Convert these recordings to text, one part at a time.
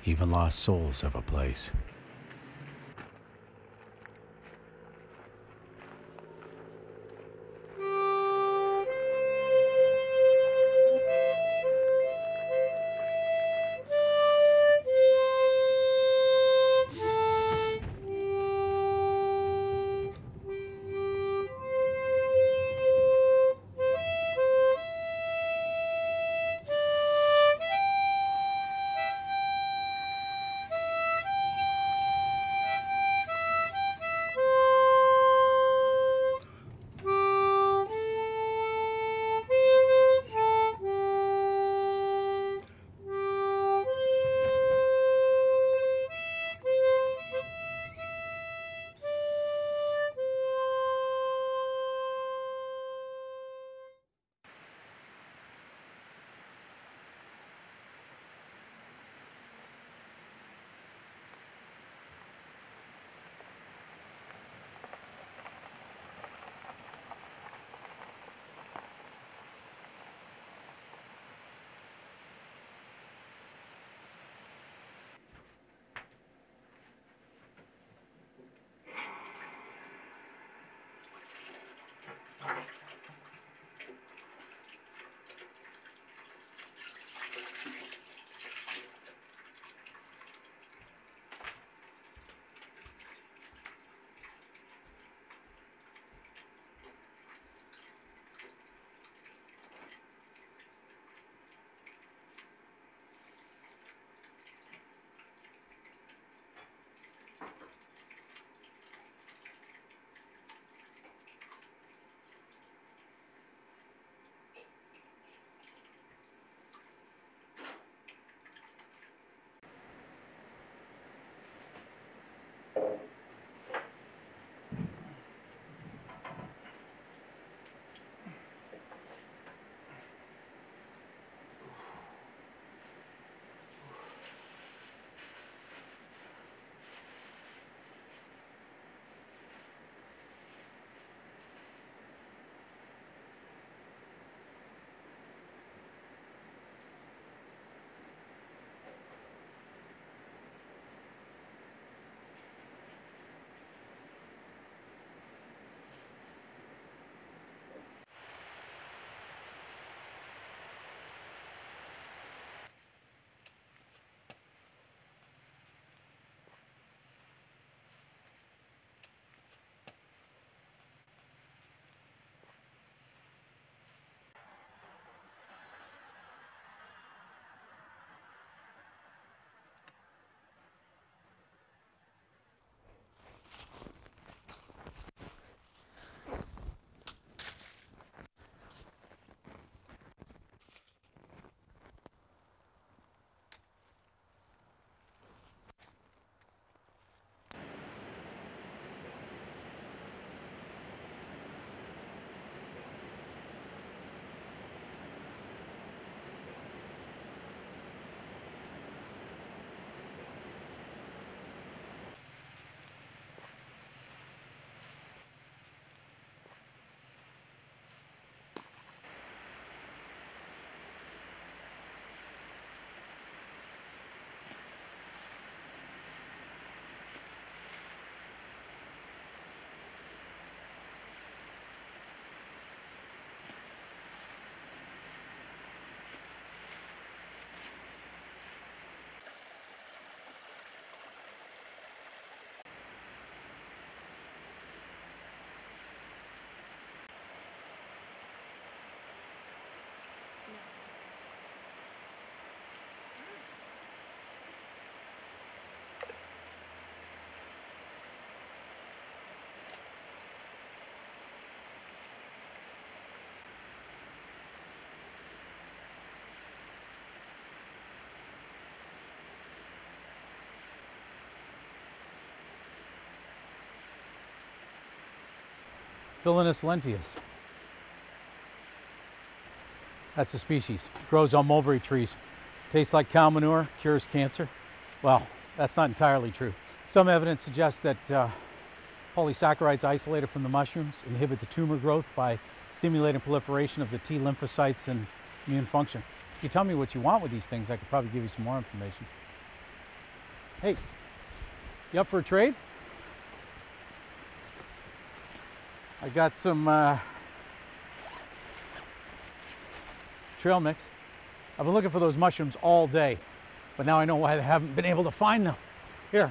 Even lost souls have a place. Villainous lentius. That's the species. Grows on mulberry trees. Tastes like cow manure, cures cancer. Well, that's not entirely true. Some evidence suggests that polysaccharides isolated from the mushrooms inhibit the tumor growth by stimulating proliferation of the T lymphocytes and immune function. If you tell me what you want with these things, I could probably give you some more information. Hey, you up for a trade? I got some trail mix. I've been looking for those mushrooms all day, but now I know why I haven't been able to find them. Here.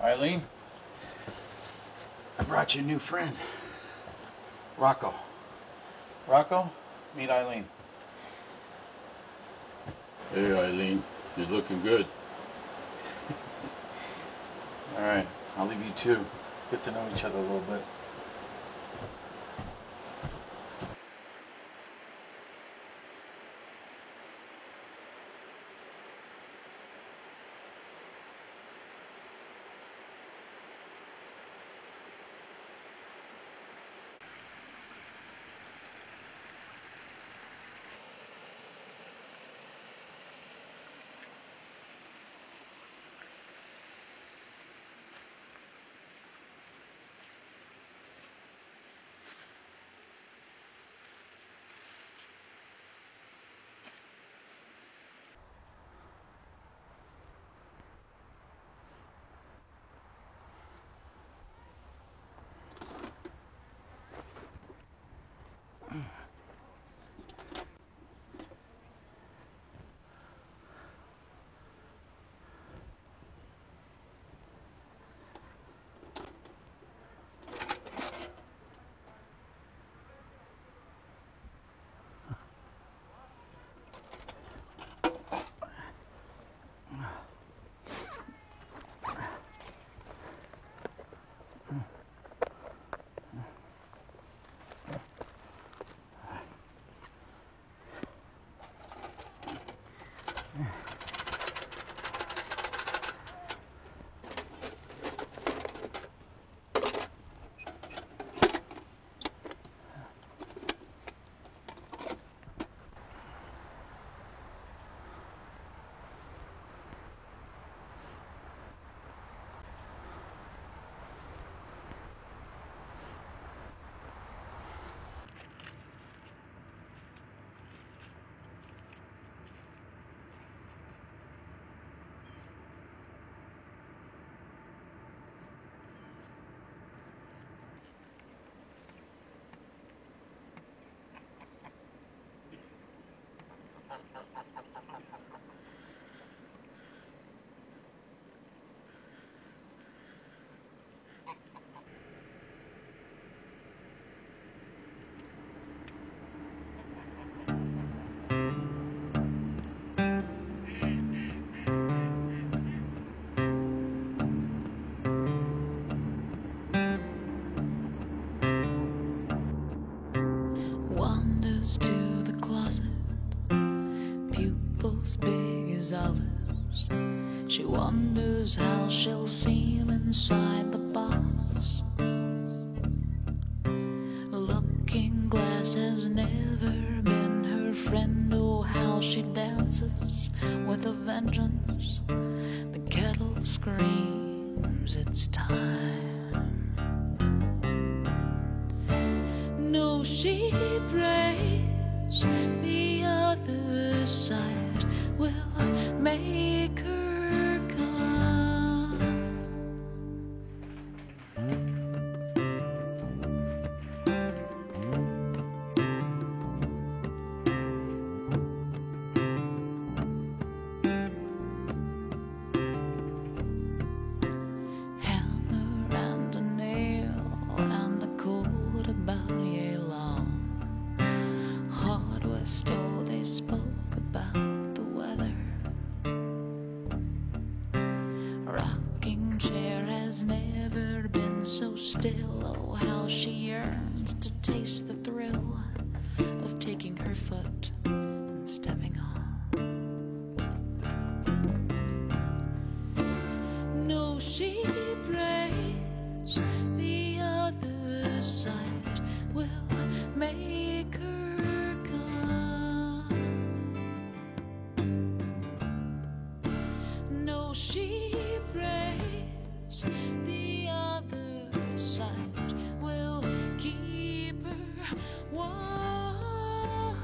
Eileen, I brought you a new friend, Rocco. Rocco, meet Eileen. Hey Eileen, you're looking good. All right, I'll leave you two. Get to know each other a little bit. Wanders to the closet, pupils big as olives. She wonders how she'll seem inside the box. Looking glass has never been her friend. Oh, how she dances with a vengeance. The kettle screams, it's time. No, she prays the other side will make her come. Hammer and a nail and a cord about yea long. Hardware store, they spoke about the weather. Rocking chair has never been so still. Oh, how she yearns to taste the thrill of taking her foot and stepping on. No, she prays the other side will make her come. No, she prays the other side will keep her warm.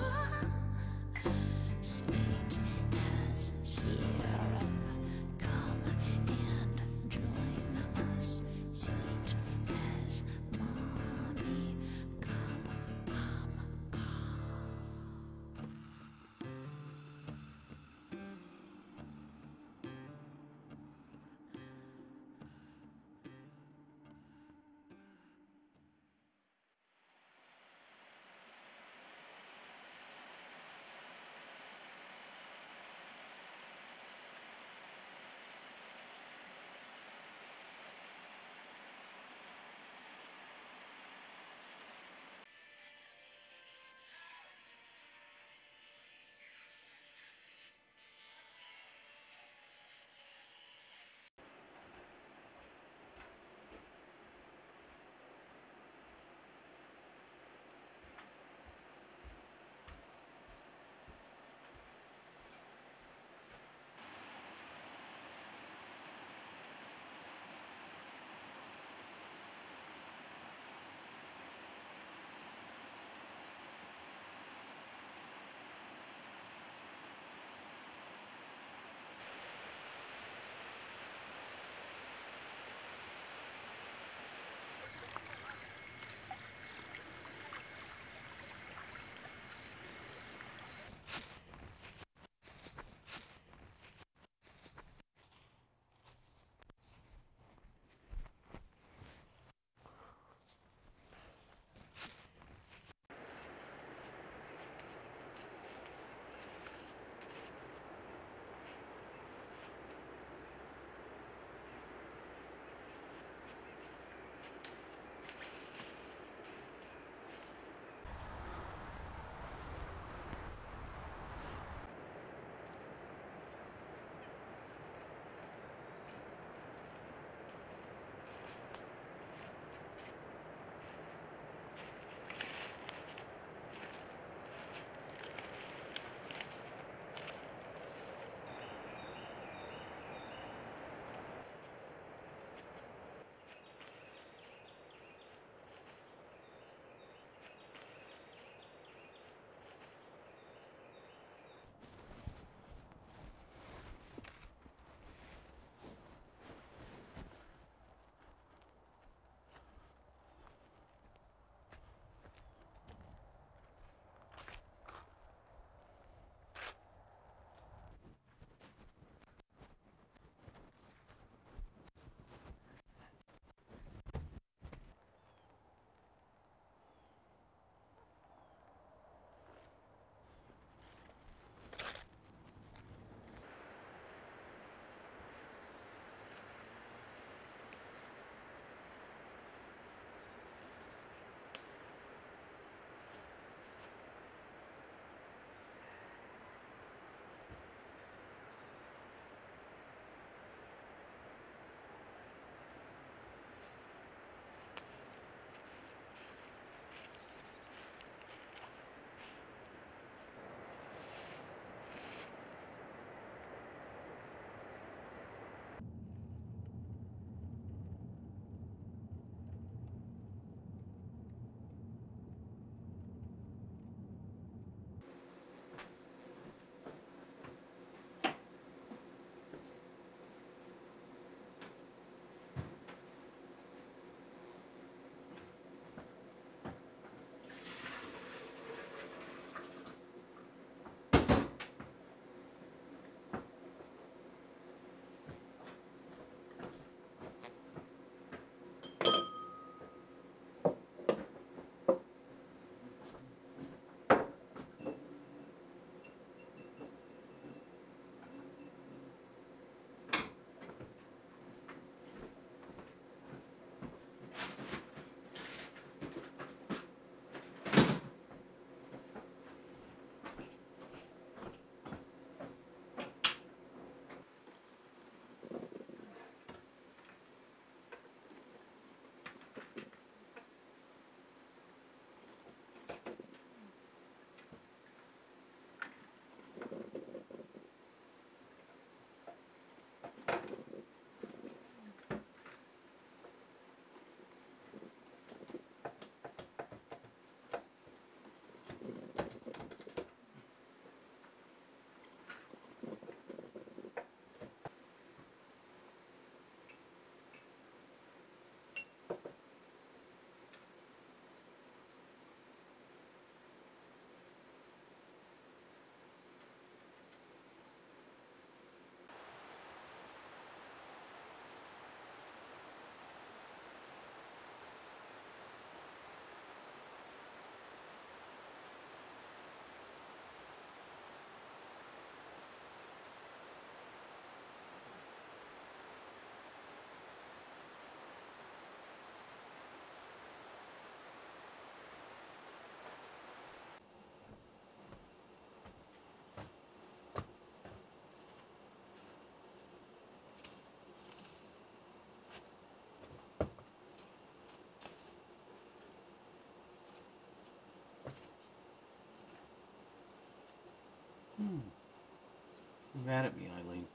You're mad at me, Eileen.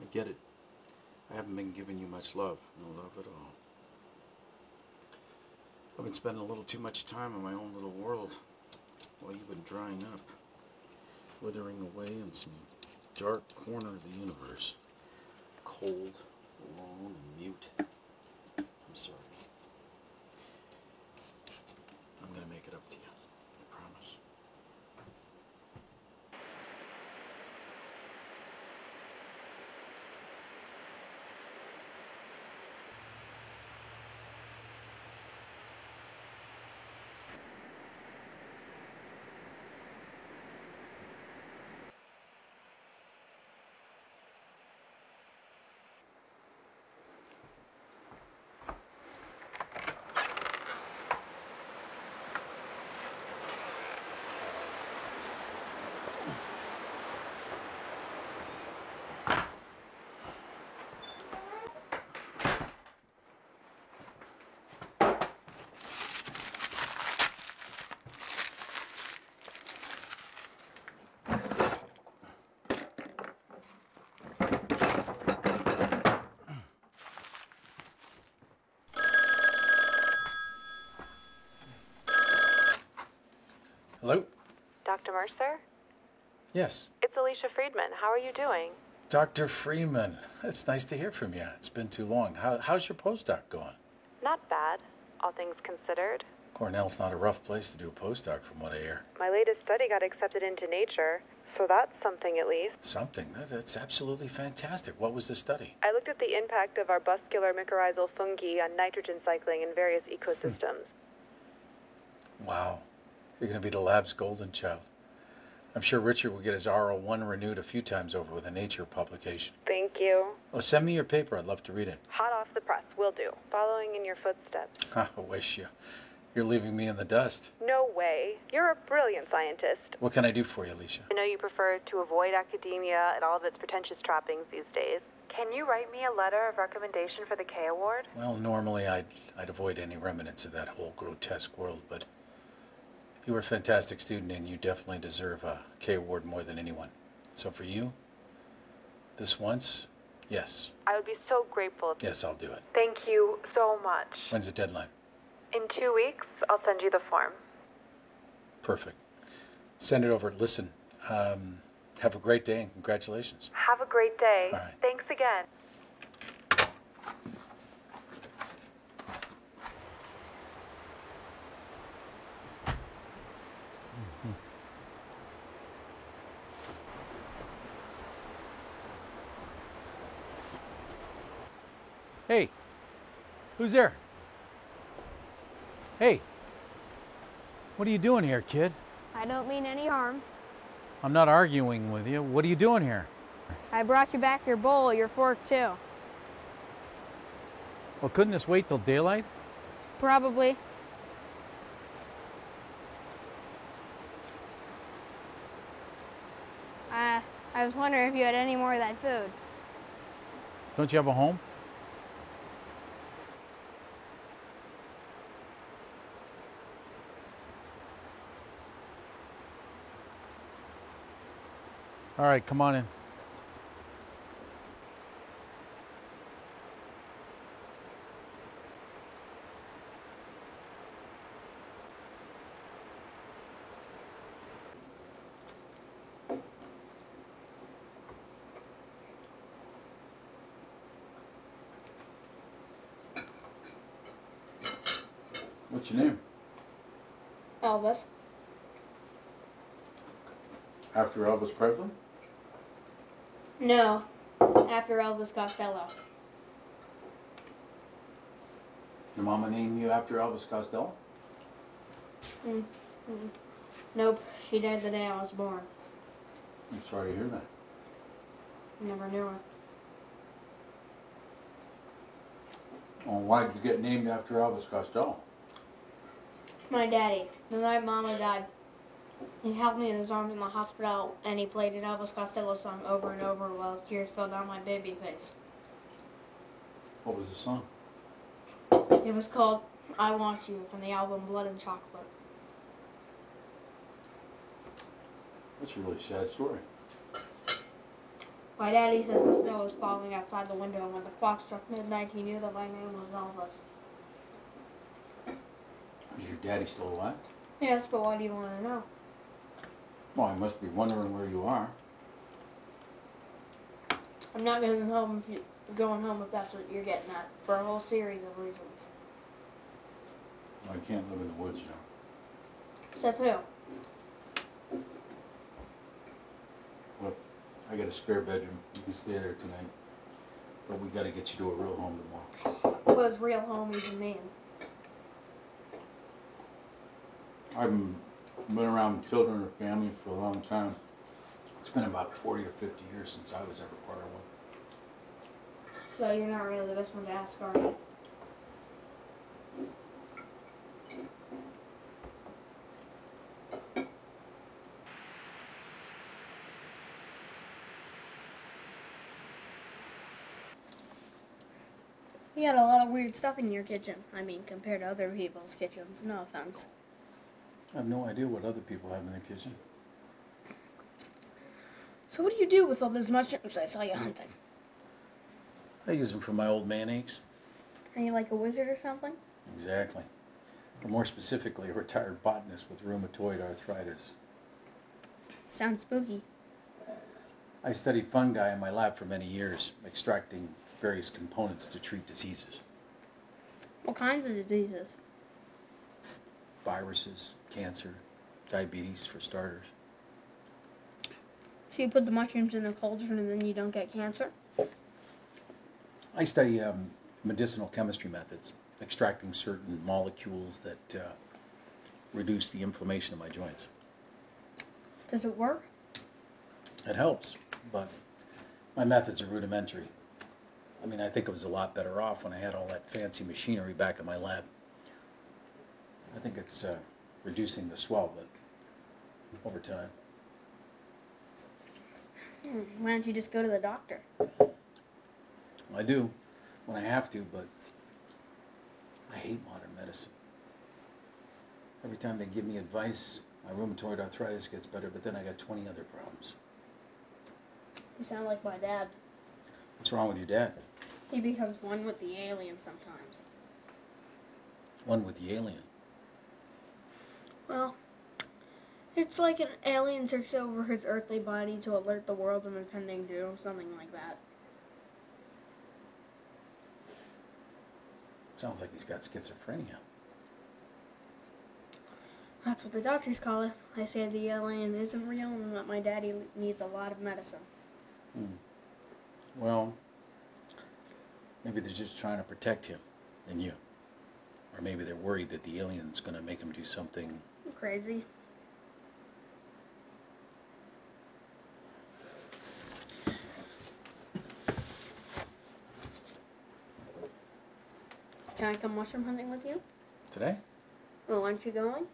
I get it. I haven't been giving you much love. No love at all. I've been spending a little too much time in my own little world while you've been drying up, withering away in some dark corner of the universe. Cold, alone, and mute. I'm sorry. I'm gonna make it up to you. I promise. Hello? Dr. Mercer? Yes. It's Alicia Friedman. How are you doing? Dr. Freeman, it's nice to hear from you. It's been too long. How's your postdoc going? Not bad, all things considered. Cornell's not a rough place to do a postdoc, from what I hear. My latest study got accepted into Nature, so that's something at least. Something? That's absolutely fantastic. What was the study? I looked at the impact of arbuscular mycorrhizal fungi on nitrogen cycling in various ecosystems. Wow. You're going to be the lab's golden child. I'm sure Richard will get his R01 renewed a few times over with a Nature publication. Thank you. Well, send me your paper. I'd love to read it. Hot off the press, will do. Following in your footsteps. I wish you're leaving me in the dust. No way. You're a brilliant scientist. What can I do for you, Alicia? I know you prefer to avoid academia and all of its pretentious trappings these days. Can you write me a letter of recommendation for the K Award? Well, normally I'd avoid any remnants of that whole grotesque world, but you were a fantastic student and you definitely deserve a K Award more than anyone. So for you, this once, yes. I would be so grateful. Yes, I'll do it. Thank you so much. When's the deadline? In 2 weeks, I'll send you the form. Perfect. Send it over. Listen, have a great day and congratulations. Have a great day. All right. Thanks again. Hey, who's there? Hey, what are you doing here, kid? I don't mean any harm. I'm not arguing with you. What are you doing here? I brought you back your bowl, your fork too. Well, couldn't this wait till daylight? Probably. I was wondering if you had any more of that food. Don't you have a home? All right, come on in. What's your name? Elvis. After Elvis Presley? No, after Elvis Costello. Your mama named you after Elvis Costello? Nope, she died the day I was born. I'm sorry to hear that. Never knew her. Well, why did you get named after Elvis Costello? My daddy, the night Mama died, he held me in his arms in the hospital and he played an Elvis Costello song over and over while his tears fell down my baby face. What was the song? It was called I Want You from the album Blood and Chocolate. That's a really sad story. My daddy says the snow was falling outside the window, and when the clock struck midnight, he knew that my name was Elvis. Is your daddy still alive? Yes, but why do you want to know? Well, I must be wondering where you are. I'm not going home if that's what you're getting at, for a whole series of reasons. I can't live in the woods, you know. Says who? Look, I got a spare bedroom. You can stay there tonight. But we gotta get you to a real home tomorrow. What does real home even mean? I've been around children or family for a long time. It's been about 40 or 50 years since I was ever part of one. So you're not really the best one to ask, are you? You got a lot of weird stuff in your kitchen. I mean, compared to other people's kitchens. No offense. I have no idea what other people have in their kitchen. So what do you do with all those mushrooms I saw you hunting? I use them for my old man aches. Are you like a wizard or something? Exactly. Or more specifically, a retired botanist with rheumatoid arthritis. Sounds spooky. I studied fungi in my lab for many years, extracting various components to treat diseases. What kinds of diseases? Viruses, cancer, diabetes for starters. So you put the mushrooms in a cauldron and then you don't get cancer? I study medicinal chemistry methods, extracting certain molecules that reduce the inflammation of my joints. Does it work? It helps, but my methods are rudimentary. I mean, I think I was a lot better off when I had all that fancy machinery back in my lab. I think it's reducing the swell, but over time. Why don't you just go to the doctor? I do, when I have to, but I hate modern medicine. Every time they give me advice, my rheumatoid arthritis gets better, but then I got 20 other problems. You sound like my dad. What's wrong with your dad? He becomes one with the alien sometimes. One with the alien. Well, it's like an alien takes over his earthly body to alert the world of impending doom, something like that. Sounds like he's got schizophrenia. That's what the doctors call it. I say the alien isn't real and that my daddy needs a lot of medicine. Well, maybe they're just trying to protect him and you. Or maybe they're worried that the alien's going to make him do something Crazy. Can I come mushroom hunting with you? Today? Well, aren't you going?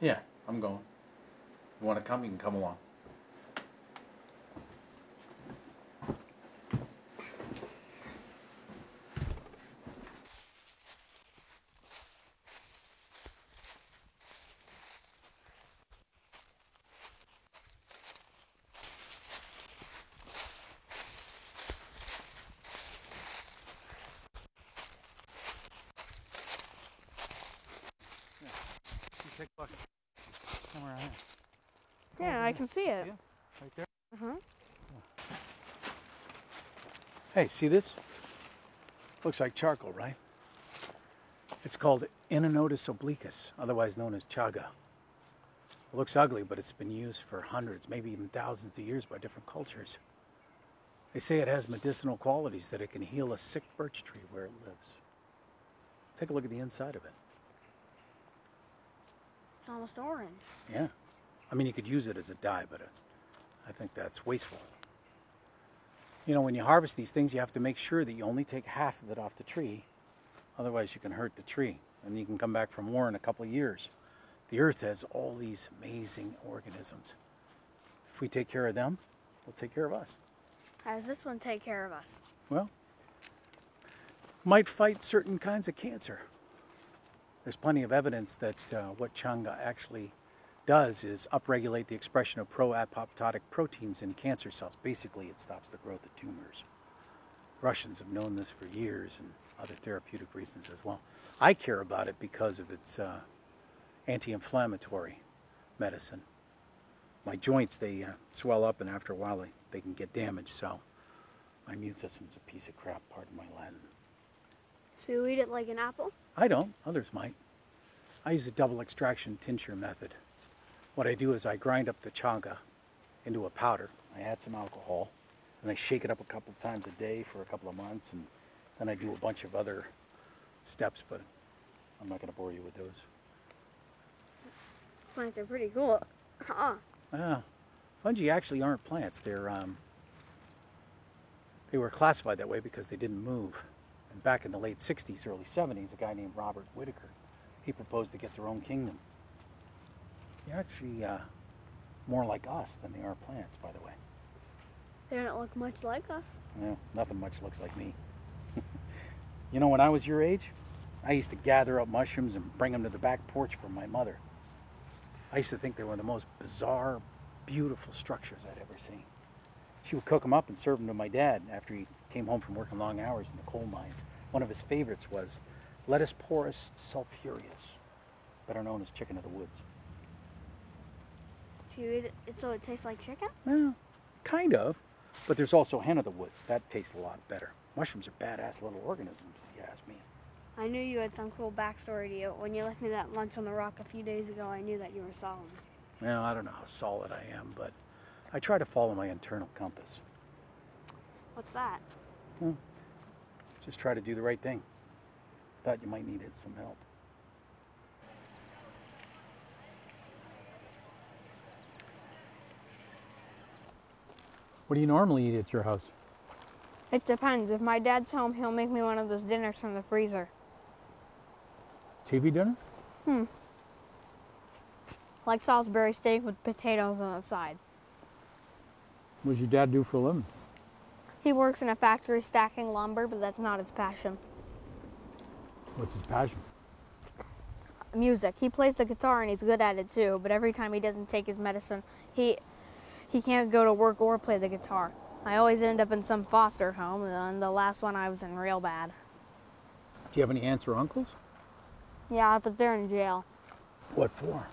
Yeah, I'm going. You want to come? You can come along. Take a look. Somewhere around here. Yeah, I can see it. Yeah, right there. Uh-huh. Hey, see this? Looks like charcoal, right? It's called Inonotus obliquus, otherwise known as chaga. It looks ugly, but it's been used for hundreds, maybe even thousands of years by different cultures. They say it has medicinal qualities, that it can heal a sick birch tree where it lives. Take a look at the inside of it. It's almost orange. Yeah. I mean, you could use it as a dye, but I think that's wasteful. You know, when you harvest these things, you have to make sure that you only take half of it off the tree. Otherwise, you can hurt the tree. And you can come back from war in a couple of years. The earth has all these amazing organisms. If we take care of them, they'll take care of us. How does this one take care of us? Well, might fight certain kinds of cancer. There's plenty of evidence that what Changa actually does is upregulate the expression of pro-apoptotic proteins in cancer cells. Basically, it stops the growth of tumors. Russians have known this for years and other therapeutic reasons as well. I care about it because of its anti-inflammatory medicine. My joints, they swell up, and after a while they can get damaged, so my immune system's a piece of crap, pardon my Latin. So you eat it like an apple? I don't, others might. I use a double extraction tincture method. What I do is I grind up the chaga into a powder. I add some alcohol, and I shake it up a couple of times a day for a couple of months, and then I do a bunch of other steps, but I'm not going to bore you with those. Plants are pretty cool. Fungi actually aren't plants. They were classified that way because they didn't move. And back in the late 60s, early 70s, a guy named Robert Whitaker, he proposed to get their own kingdom. They're actually more like us than they are plants, by the way. They don't look much like us. Yeah, nothing much looks like me. You know, when I was your age, I used to gather up mushrooms and bring them to the back porch for my mother. I used to think they were the most bizarre, beautiful structures I'd ever seen. She would cook them up and serve them to my dad after he came home from working long hours in the coal mines. One of his favorites was Lettuce porus sulphureus, better known as chicken of the woods. So you eat it so it tastes like chicken? Well, kind of, but there's also hen of the woods. That tastes a lot better. Mushrooms are badass little organisms, if you ask me. I knew you had some cool backstory to you. When you left me that lunch on the rock a few days ago, I knew that you were solid. Well, I don't know how solid I am, but I try to follow my internal compass. What's that? Just try to do the right thing. Thought you might need some help. What do you normally eat at your house? It depends. If my dad's home, he'll make me one of those dinners from the freezer. TV dinner? Like Salisbury steak with potatoes on the side. What does your dad do for a living? He works in a factory stacking lumber, but that's not his passion. What's his passion? Music. He plays the guitar and he's good at it too, but every time he doesn't take his medicine, he can't go to work or play the guitar. I always end up in some foster home, and the last one I was in real bad. Do you have any aunts or uncles? Yeah, but they're in jail. What for?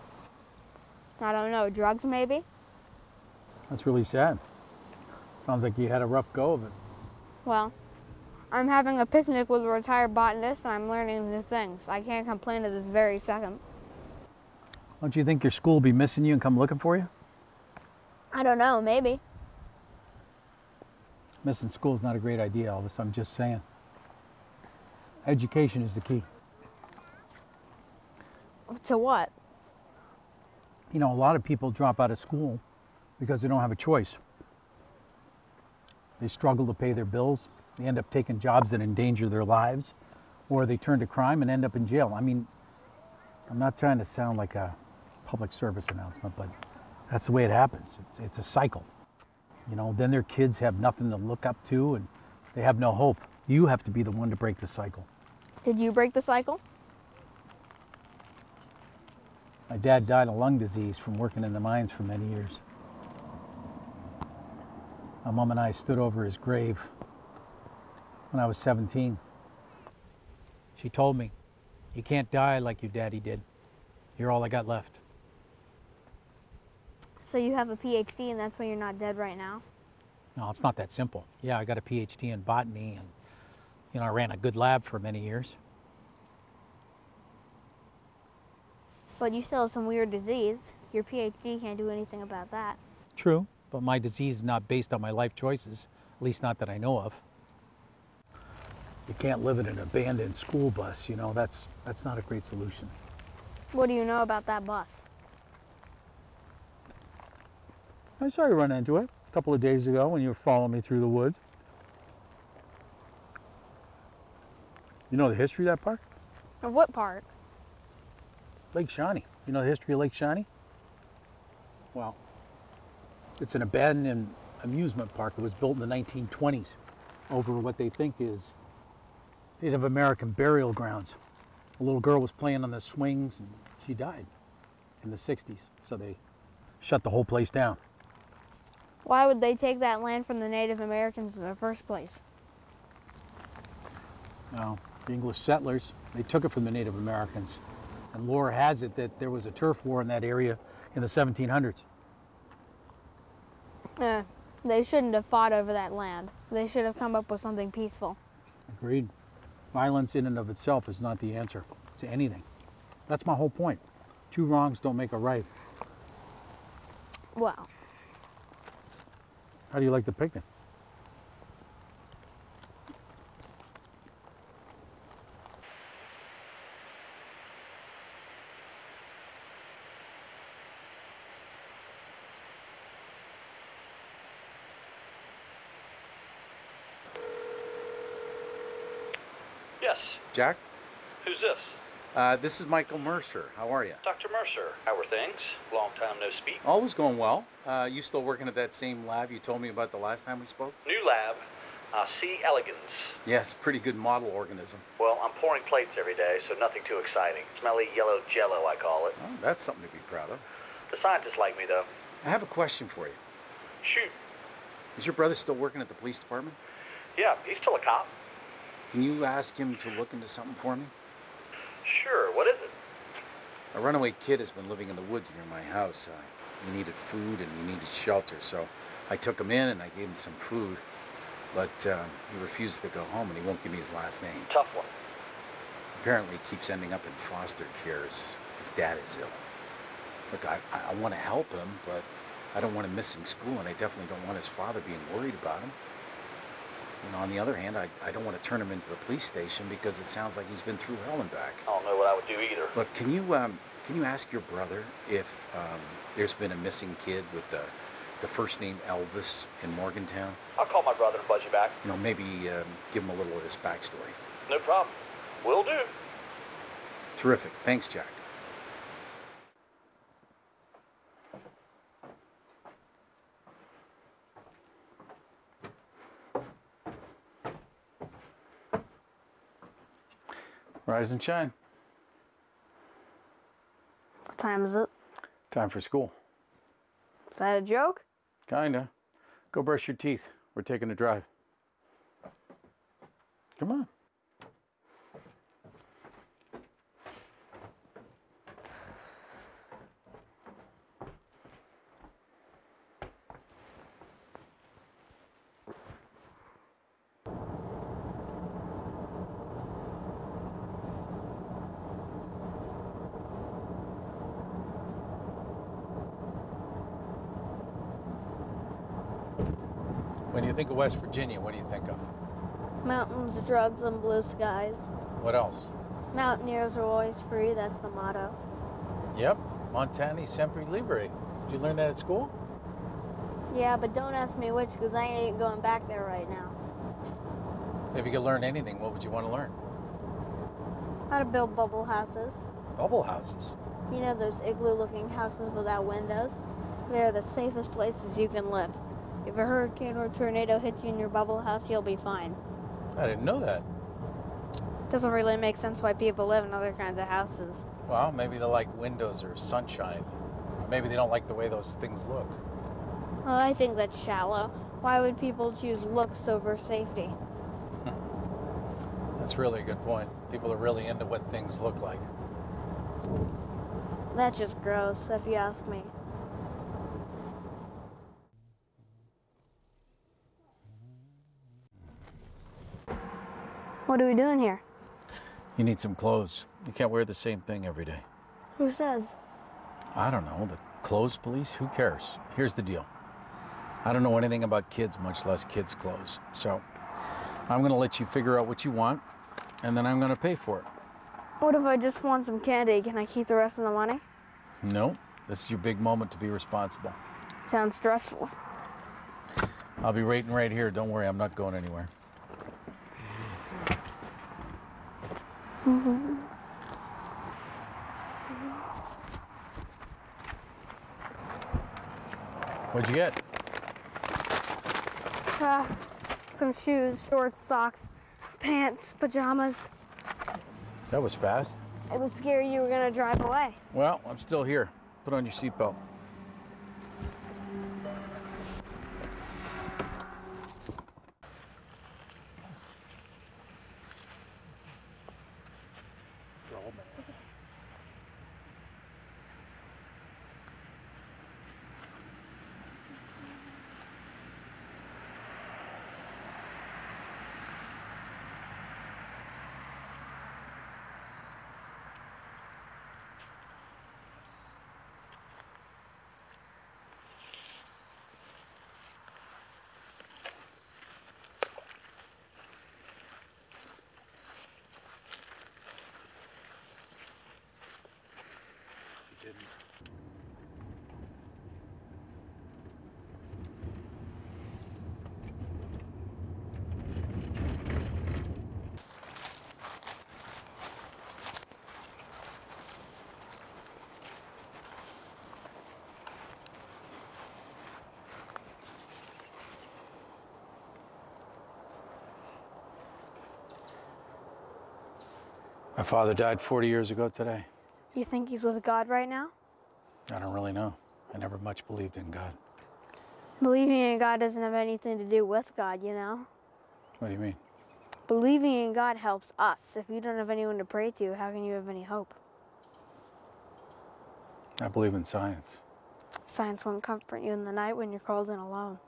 I don't know, drugs maybe? That's really sad. Sounds like you had a rough go of it. Well, I'm having a picnic with a retired botanist and I'm learning new things. I can't complain at this very second. Don't you think your school will be missing you and come looking for you? I don't know, maybe. Missing school's not a great idea, Elvis. I'm just saying. Education is the key. To what? You know, a lot of people drop out of school because they don't have a choice. They struggle to pay their bills. They end up taking jobs that endanger their lives, or they turn to crime and end up in jail. I mean, I'm not trying to sound like a public service announcement, but that's the way it happens. It's a cycle. You know, then their kids have nothing to look up to and they have no hope. You have to be the one to break the cycle. Did you break the cycle? My dad died of lung disease from working in the mines for many years. My mom and I stood over his grave when I was 17. She told me, "You can't die like your daddy did. You're all I got left." So you have a PhD and that's why you're not dead right now? No, it's not that simple. Yeah, I got a PhD in botany and, you know, I ran a good lab for many years. But you still have some weird disease. Your PhD can't do anything about that. True, but my disease is not based on my life choices, at least not that I know of. You can't live in an abandoned school bus, you know, that's not a great solution. What do you know about that bus? I saw you run into it a couple of days ago when you were following me through the woods. You know the history of that park? Of what part? Lake Shawnee. You know the history of Lake Shawnee? Well, it's an abandoned amusement park. It was built in the 1920s over what they think is Native American burial grounds. A little girl was playing on the swings and she died. in the 60s, so they shut the whole place down. Why would they take that land from the Native Americans in the first place? Now, the English settlers, they took it from the Native Americans. And lore has it that there was a turf war in that area in the 1700s. They shouldn't have fought over that land. They should have come up with something peaceful. Agreed. Violence in and of itself is not the answer to anything. That's my whole point. Two wrongs don't make a right. Well, How do you like the picnic? Yes. Jack? Who's this? This is Michael Mercer. How are you? Dr. Mercer. How are things? Long time no speak. All is going well. You still working at that same lab you told me about the last time we spoke? New lab. C. elegans. Yes, pretty good model organism. Well, I'm pouring plates every day, so nothing too exciting. Smelly yellow jello, I call it. Oh, that's something to be proud of. The scientists like me, though. I have a question for you. Shoot. Is your brother still working at the police department? Yeah, he's still a cop. Can you ask him to look into something for me? Sure. What is it? A runaway kid has been living in the woods near my house. He needed food and he needed shelter, so I took him in and I gave him some food. But he refused to go home and he won't give me his last name. Tough one. Apparently he keeps ending up in foster care. His dad is ill. Look, I want to help him, but I don't want him missing school, and I definitely don't want his father being worried about him. You know, on the other hand, I don't want to turn him into the police station because it sounds like he's been through hell and back. I don't know what I would do either. But can you ask your brother if there's been a missing kid with the first name Elvis in Morgantown? I'll call my brother and buzz you back. You know, maybe give him a little of his backstory. No problem. Will do. Terrific. Thanks, Jack. Rise and shine. what time is it? Time for school. Is that a joke? Kinda. Go brush your teeth. We're taking a drive. Come on. When you think of West Virginia, what do you think of? Mountains, drugs, and blue skies. What else? Mountaineers are always free, that's the motto. Yep, Montani Sempre Libre. Did you learn that at school? Yeah, but don't ask me which, because I ain't going back there right now. If you could learn anything, what would you want to learn? How to build bubble houses. Bubble houses. You know those igloo-looking houses without windows? They're the safest places you can live. If a hurricane or tornado hits you in your bubble house, you'll be fine. I didn't know that. Doesn't really make sense why people live in other kinds of houses. Well, maybe they like windows or sunshine. Or maybe they don't like the way those things look. Well, I think that's shallow. Why would people choose looks over safety? That's really a good point. People are really into what things look like. That's just gross, if you ask me. What are we doing here? You need some clothes. You can't wear the same thing every day. Who says? I don't know. The clothes police? Who cares? Here's the deal. I don't know anything about kids, much less kids' clothes. So I'm going to let you figure out what you want, and then I'm going to pay for it. What if I just want some candy? Can I keep the rest of the money? No. This is your big moment to be responsible. Sounds stressful. I'll be waiting right here. Don't worry, I'm not going anywhere. What'd you get? Some shoes, shorts, socks, pants, pajamas. That was fast. It was scary you were gonna drive away. Well, I'm still here. Put on your seatbelt. My father died 40 years ago today. You think he's with God right now? I don't really know. I never much believed in God. Believing in God doesn't have anything to do with God, you know? What do you mean? Believing in God helps us. If you don't have anyone to pray to, how can you have any hope? I believe in science. Science won't comfort you in the night when you're cold and alone.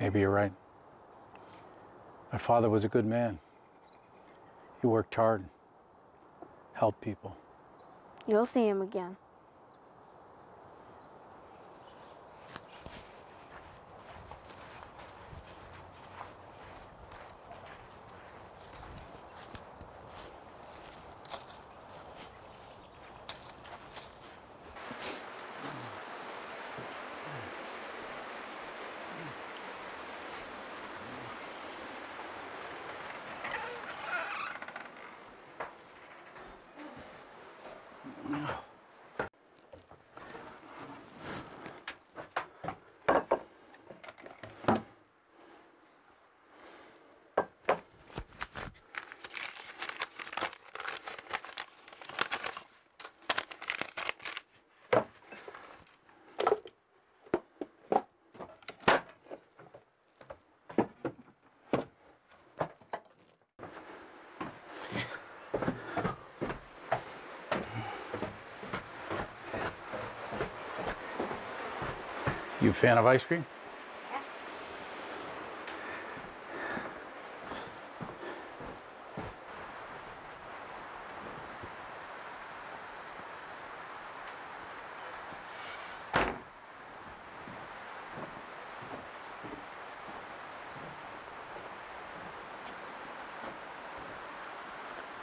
Maybe you're right. My father was a good man. He worked hard, helped people. You'll see him again. You a fan of ice cream?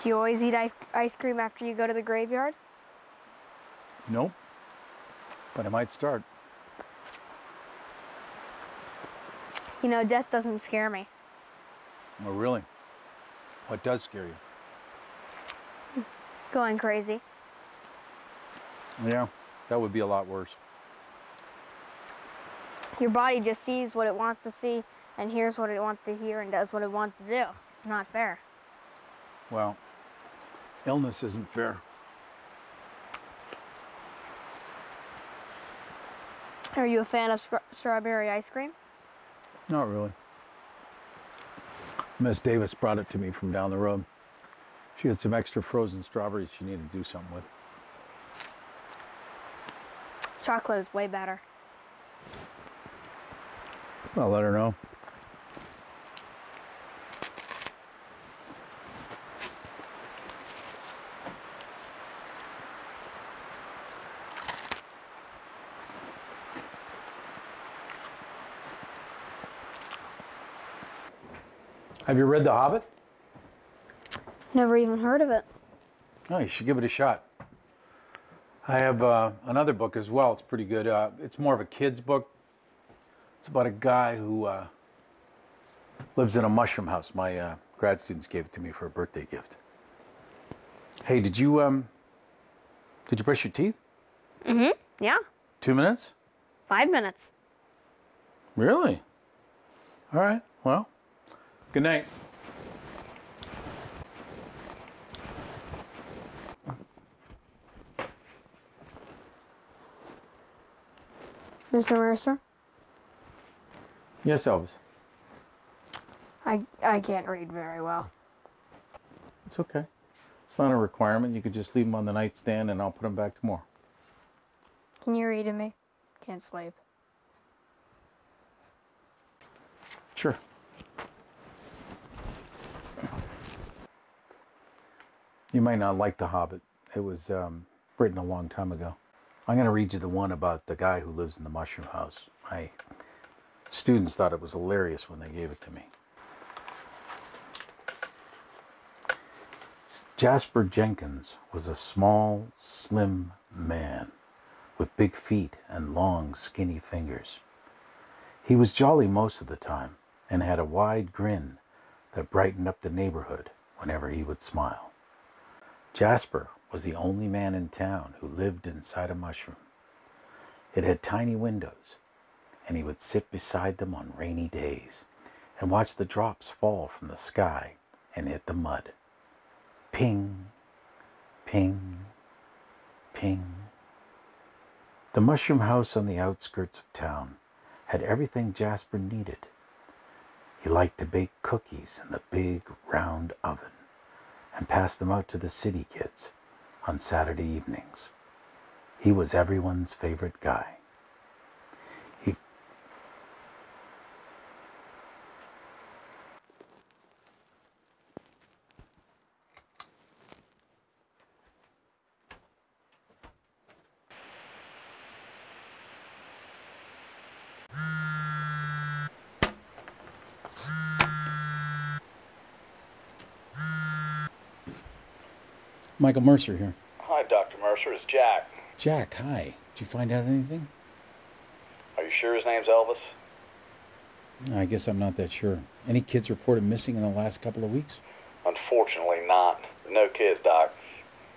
Do you always eat ice cream after you go to the graveyard? Nope. But I might start. You know, death doesn't scare me. Oh, really? What does scare you? Going crazy. Yeah, that would be a lot worse. Your body just sees what it wants to see and hears what it wants to hear and does what it wants to do. It's not fair. Well, illness isn't fair. Are you a fan of strawberry ice cream? Not really. Miss Davis brought it to me from down the road. She had some extra frozen strawberries she needed to do something with. Chocolate is way better. I'll let her know. Have you read The Hobbit? Never even heard of it. Oh, you should give it a shot. I have another book as well. It's pretty good. It's more of a kid's book. It's about a guy who lives in a mushroom house. My grad students gave it to me for a birthday gift. Hey, did you brush your teeth? Mm-hmm. Yeah. 2 minutes? 5 minutes. Really? All right. Well, good night. Mr. Mercer? Yes, Elvis. I can't read very well. It's okay. It's not a requirement. You could just leave them on the nightstand and I'll put them back tomorrow. Can you read to me? Can't sleep. Sure. You might not like The Hobbit. It was written a long time ago. I'm going to read you the one about the guy who lives in the mushroom house. My students thought it was hilarious when they gave it to me. Jasper Jenkins was a small, slim man with big feet and long, skinny fingers. He was jolly most of the time and had a wide grin that brightened up the neighborhood whenever he would smile. Jasper was the only man in town who lived inside a mushroom. It had tiny windows, and he would sit beside them on rainy days and watch the drops fall from the sky and hit the mud. Ping, ping, ping. The mushroom house on the outskirts of town had everything Jasper needed. He liked to bake cookies in the big round oven and pass them out to the city kids on Saturday evenings. He was everyone's favorite guy. Michael Mercer here. Hi, Dr. Mercer. It's Jack. Jack, hi. Did you find out anything? Are you sure his name's Elvis? I guess I'm not that sure. Any kids reported missing in the last couple of weeks? Unfortunately not. No kids, Doc.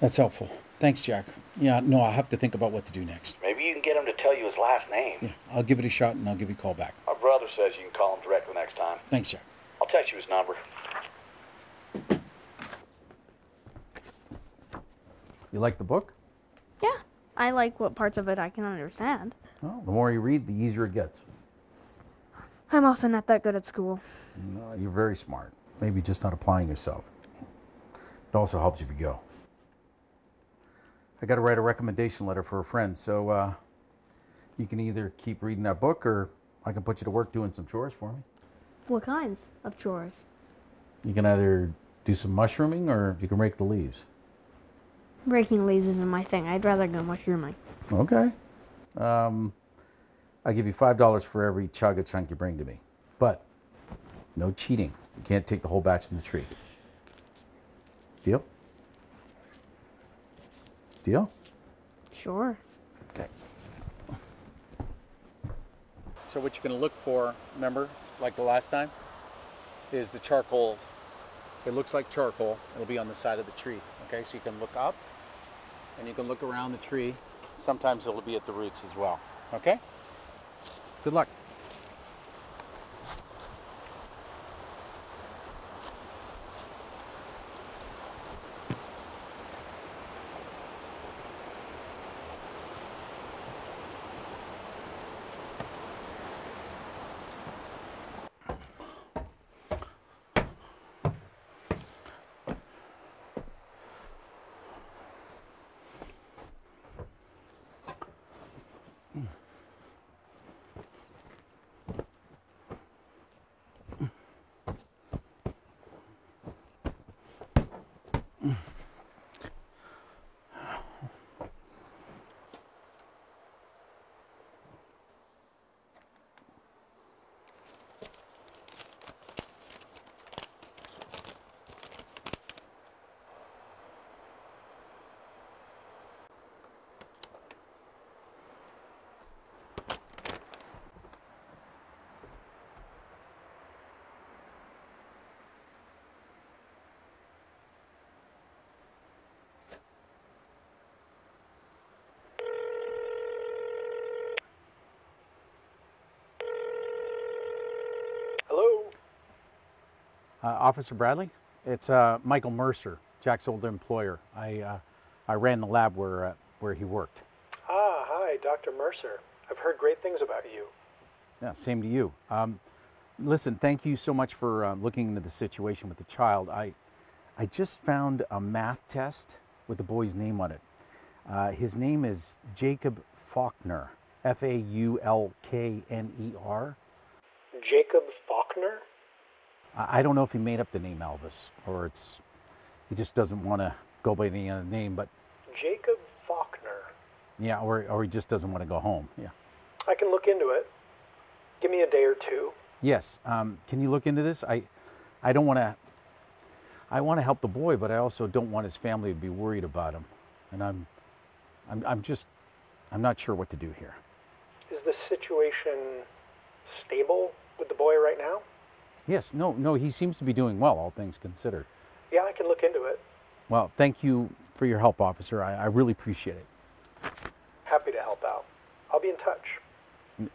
That's helpful. Thanks, Jack. Yeah, no, I'll have to think about what to do next. Maybe you can get him to tell you his last name. Yeah, I'll give it a shot and I'll give you a call back. My brother says you can call him directly next time. Thanks, Jack. I'll text you his number. You like the book? Yeah, I like what parts of it I can understand. Well, the more you read, the easier it gets. I'm also not that good at school. No, you're very smart. Maybe just not applying yourself. It also helps if you go. I got to write a recommendation letter for a friend, so you can either keep reading that book or I can put you to work doing some chores for me. What kinds of chores? You can either do some mushrooming or you can rake the leaves. Breaking leaves isn't my thing. I'd rather go mushrooming. Okay. I'll give you $5 for every chug a chunk you bring to me. But no cheating. You can't take the whole batch from the tree. Deal? Deal? Sure. Okay. So what you're going to look for, remember, like the last time, is the charcoal. It looks like charcoal. It'll be on the side of the tree. Okay, so you can look up and you can look around the tree. Sometimes it'll be at the roots as well. Okay? Good luck. Officer Bradley, it's Michael Mercer, Jack's old employer. I ran the lab where he worked. Ah, hi, Dr. Mercer. I've heard great things about you. Yeah, same to you. Listen, thank you so much for looking into the situation with the child. I just found a math test with the boy's name on it. His name is Jacob Faulkner, Faulkner. Jacob Faulkner? I don't know if he made up the name Elvis or he just doesn't want to go by any other name, but Jacob Faulkner. yeah, or he just doesn't want to go home. Yeah. I can look into it. Give me a day or two. Yes. Can you look into this? I don't want to. I want to help the boy, but I also don't want his family to be worried about him, and I'm not sure what to do here. Is the situation stable with the boy right now? Yes. No. He seems to be doing well, all things considered. Yeah, I can look into it. Well, thank you for your help, officer. I really appreciate it. Happy to help out. I'll be in touch.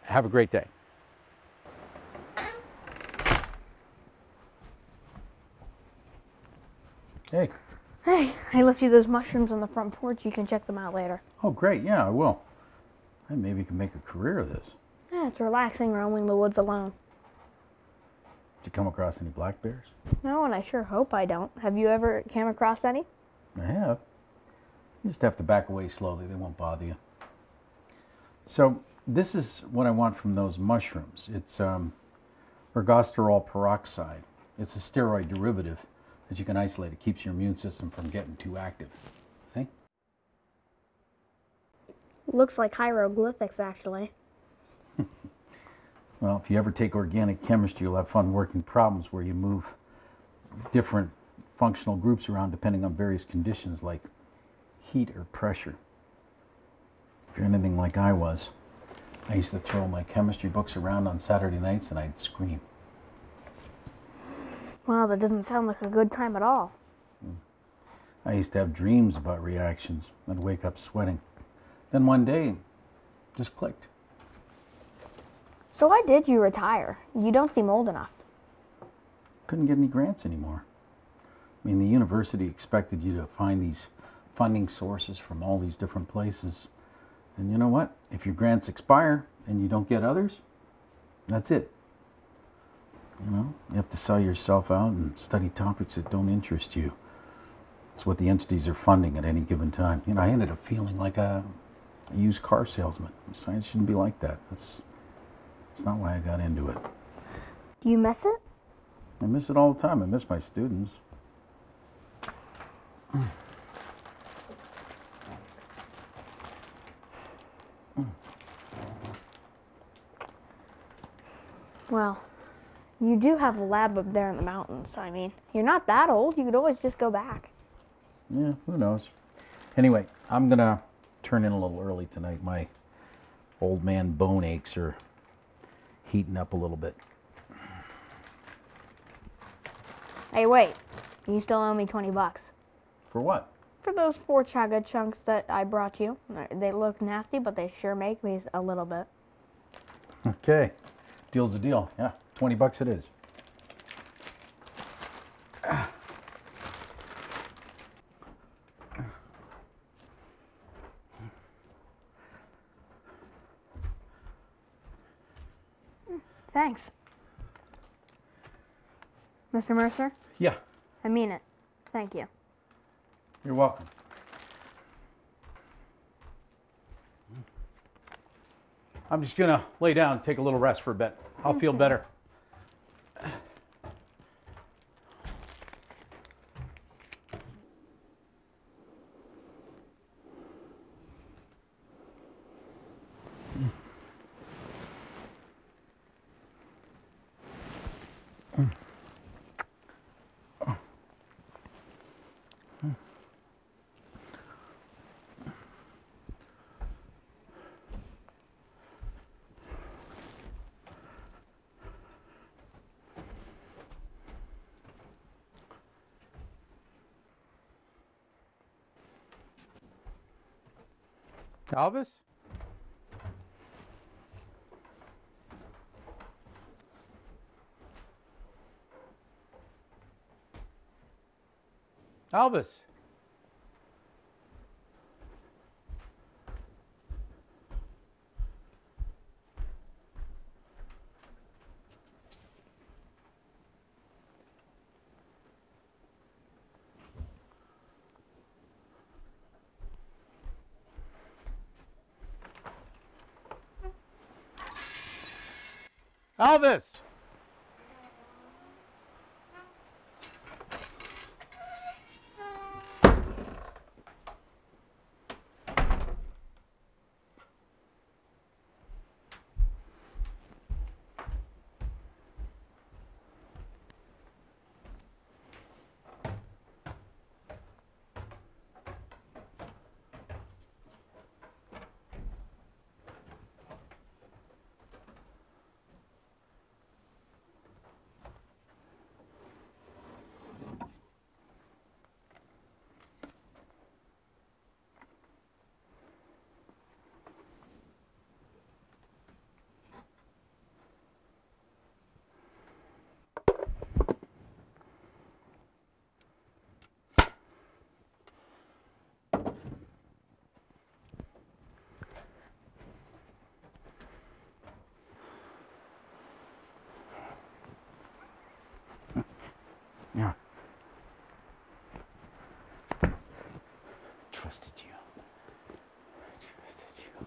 Have a great day. Hey. Hey, I left you those mushrooms on the front porch. You can check them out later. Oh, great. Yeah, I will. I maybe you can make a career of this. Yeah, it's relaxing roaming the woods alone. Did you come across any black bears? No, and I sure hope I don't. Have you ever came across any? I have. You just have to back away slowly. They won't bother you. So this is what I want from those mushrooms. It's ergosterol peroxide. It's a steroid derivative that you can isolate. It keeps your immune system from getting too active. See? Looks like hieroglyphics, actually. Well, if you ever take organic chemistry, you'll have fun working problems where you move different functional groups around depending on various conditions like heat or pressure. If you're anything like I was, I used to throw my chemistry books around on Saturday nights and I'd scream. Wow, that doesn't sound like a good time at all. I used to have dreams about reactions. I'd wake up sweating. Then one day, it just clicked. So why did you retire? You don't seem old enough. Couldn't get any grants anymore. I mean, the university expected you to find these funding sources from all these different places. And you know what? If your grants expire and you don't get others, that's it. You know, you have to sell yourself out and study topics that don't interest you. It's what the entities are funding at any given time. You know, I ended up feeling like a used car salesman. Science shouldn't be like that. It's not why I got into it. Do you miss it? I miss it all the time. I miss my students. Well, you do have a lab up there in the mountains. I mean, you're not that old. You could always just go back. Yeah, who knows? Anyway, I'm going to turn in a little early tonight. My old man bone aches are heating up a little bit. Hey, wait. You still owe me $20. For what? For those 4 chaga chunks that I brought you. They look nasty, but they sure make me a little bit. Okay. Deal's a deal. Yeah, $20 it is. Thanks. Mr. Mercer? Yeah, I mean it. Thank you. you're welcome. I'm just gonna lay down and take a little rest for a bit. I'll feel better. Elvis? Elvis? Elvis! Yeah. Trusted you. Trusted you.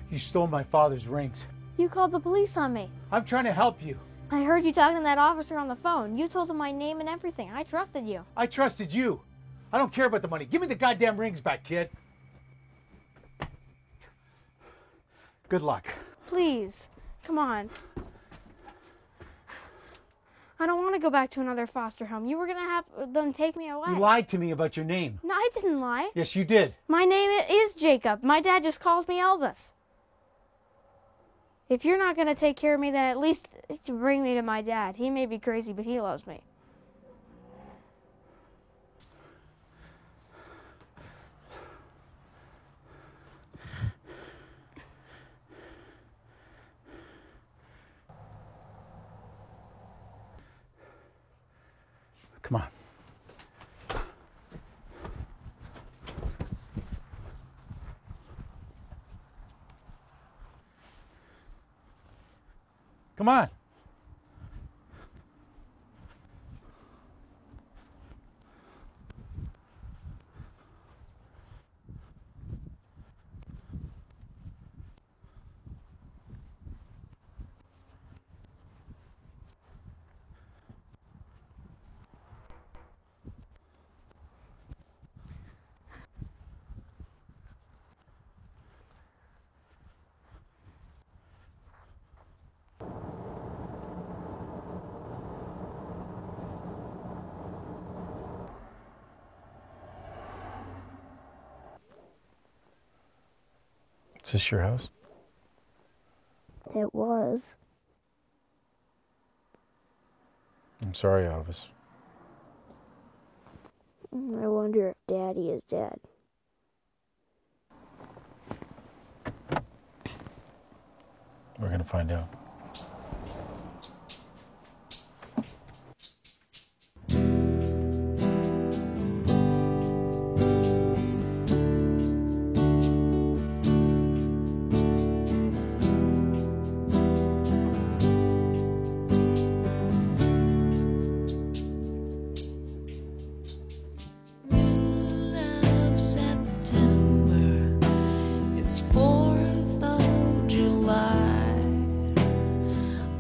You stole my father's rings. You called the police on me. I'm trying to help you. I heard you talking to that officer on the phone. You told him my name and everything. I trusted you. I trusted you. I don't care about the money. Give me the goddamn rings back, kid. Good luck. Please, come on. I don't want to go back to another foster home. You were going to have them take me away. You lied to me about your name. No, I didn't lie. Yes, you did. My name is Jacob. My dad just calls me Elvis. If you're not going to take care of me, then at least bring me to my dad. He may be crazy, but he loves me. Come on. Come on. Is this your house? It was. I'm sorry, Elvis. I wonder if Daddy is dead. We're gonna find out. Of September, it's 4th of July.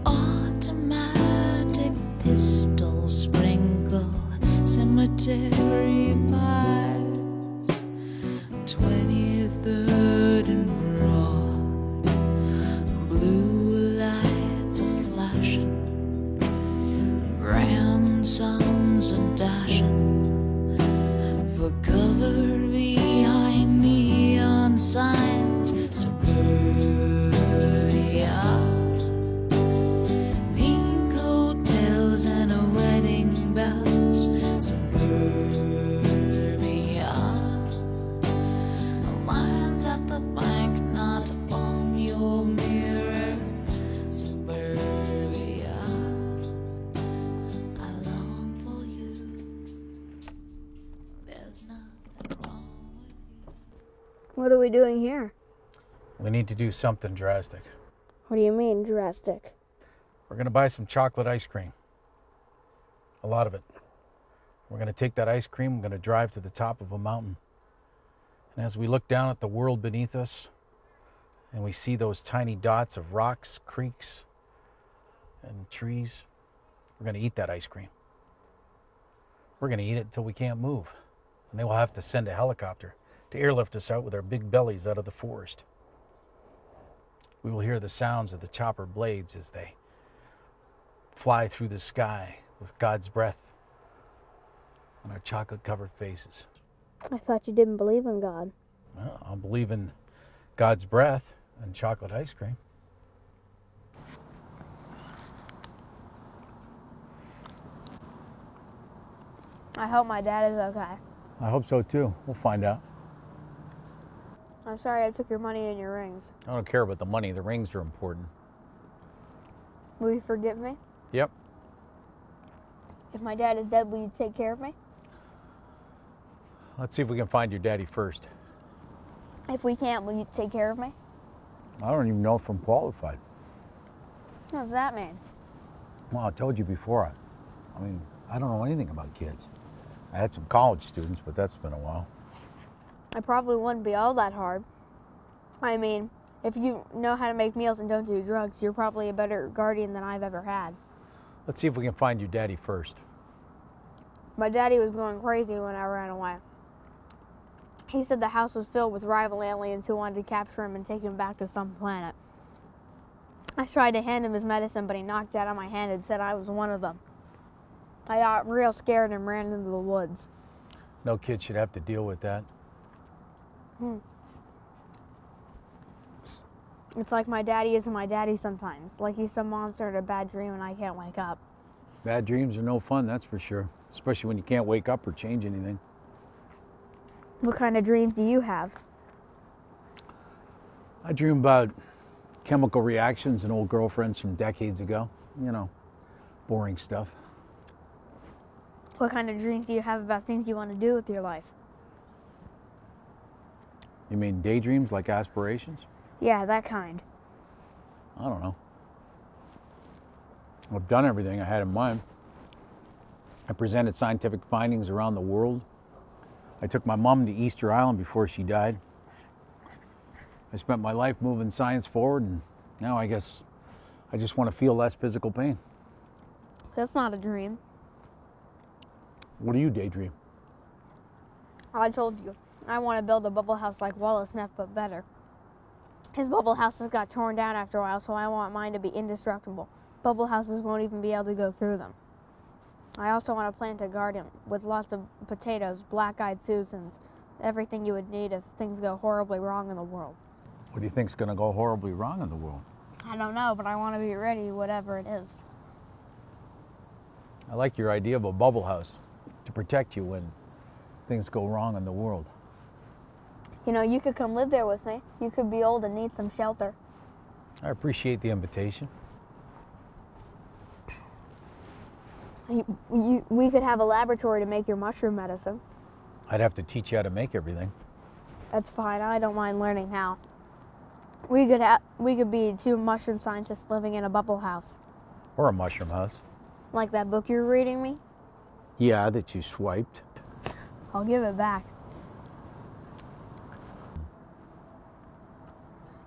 Automatic pistols sprinkle cemetery pies. 23rd and Broad, blue lights are flashing, grandsons are dashing for cover behind neon signs. Suburbia, pink hotels and wedding bells. Suburbia, lines at the bank not on your mirror. Suburbia, I long for you. There's nothing wrong with you. What are we doing here? We need to do something drastic. What do you mean, drastic? We're going to buy some chocolate ice cream. A lot of it. We're going to take that ice cream, we're going to drive to the top of a mountain. And as we look down at the world beneath us, and we see those tiny dots of rocks, creeks, and trees, we're going to eat that ice cream. We're going to eat it until we can't move. And they will have to send a helicopter to airlift us out with our big bellies out of the forest. We will hear the sounds of the chopper blades as they fly through the sky with God's breath on our chocolate-covered faces. I thought you didn't believe in God. Well, I'll believe in God's breath and chocolate ice cream. I hope my dad is okay. I hope so too. We'll find out. I'm sorry I took your money and your rings. I don't care about the money. The rings are important. Will you forgive me? Yep. If my dad is dead, will you take care of me? Let's see if we can find your daddy first. If we can't, will you take care of me? I don't even know if I'm qualified. What does that mean? Well, I told you before. I mean, I don't know anything about kids. I had some college students, but that's been a while. I probably wouldn't be all that hard. I mean, if you know how to make meals and don't do drugs, you're probably a better guardian than I've ever had. Let's see if we can find your daddy first. My daddy was going crazy when I ran away. He said the house was filled with rival aliens who wanted to capture him and take him back to some planet. I tried to hand him his medicine, but he knocked it out of my hand and said I was one of them. I got real scared and ran into the woods. No kid should have to deal with that. It's like my daddy isn't my daddy sometimes. Like he's some monster in a bad dream and I can't wake up. Bad dreams are no fun, that's for sure. Especially when you can't wake up or change anything. What kind of dreams do you have? I dream about chemical reactions and old girlfriends from decades ago. You know, boring stuff. What kind of dreams do you have about things you want to do with your life? You mean daydreams like aspirations? Yeah, that kind. I don't know. I've done everything I had in mind. I presented scientific findings around the world. I took my mom to Easter Island before she died. I spent my life moving science forward, and now I guess I just want to feel less physical pain. That's not a dream. What do you daydream? I told you, I want to build a bubble house like Wallace Neff, but better. His bubble houses got torn down after a while, so I want mine to be indestructible. Bubble houses won't even be able to go through them. I also want to plant a garden with lots of potatoes, black-eyed Susans, everything you would need if things go horribly wrong in the world. What do you think's going to go horribly wrong in the world? I don't know, but I want to be ready, whatever it is. I like your idea of a bubble house to protect you when things go wrong in the world. You know, you could come live there with me. You could be old and need some shelter. I appreciate the invitation. We could have a laboratory to make your mushroom medicine. I'd have to teach you how to make everything. That's fine. I don't mind learning how. We could be two mushroom scientists living in a bubble house. Or a mushroom house. Like that book you're reading me? Yeah, that you swiped. I'll give it back.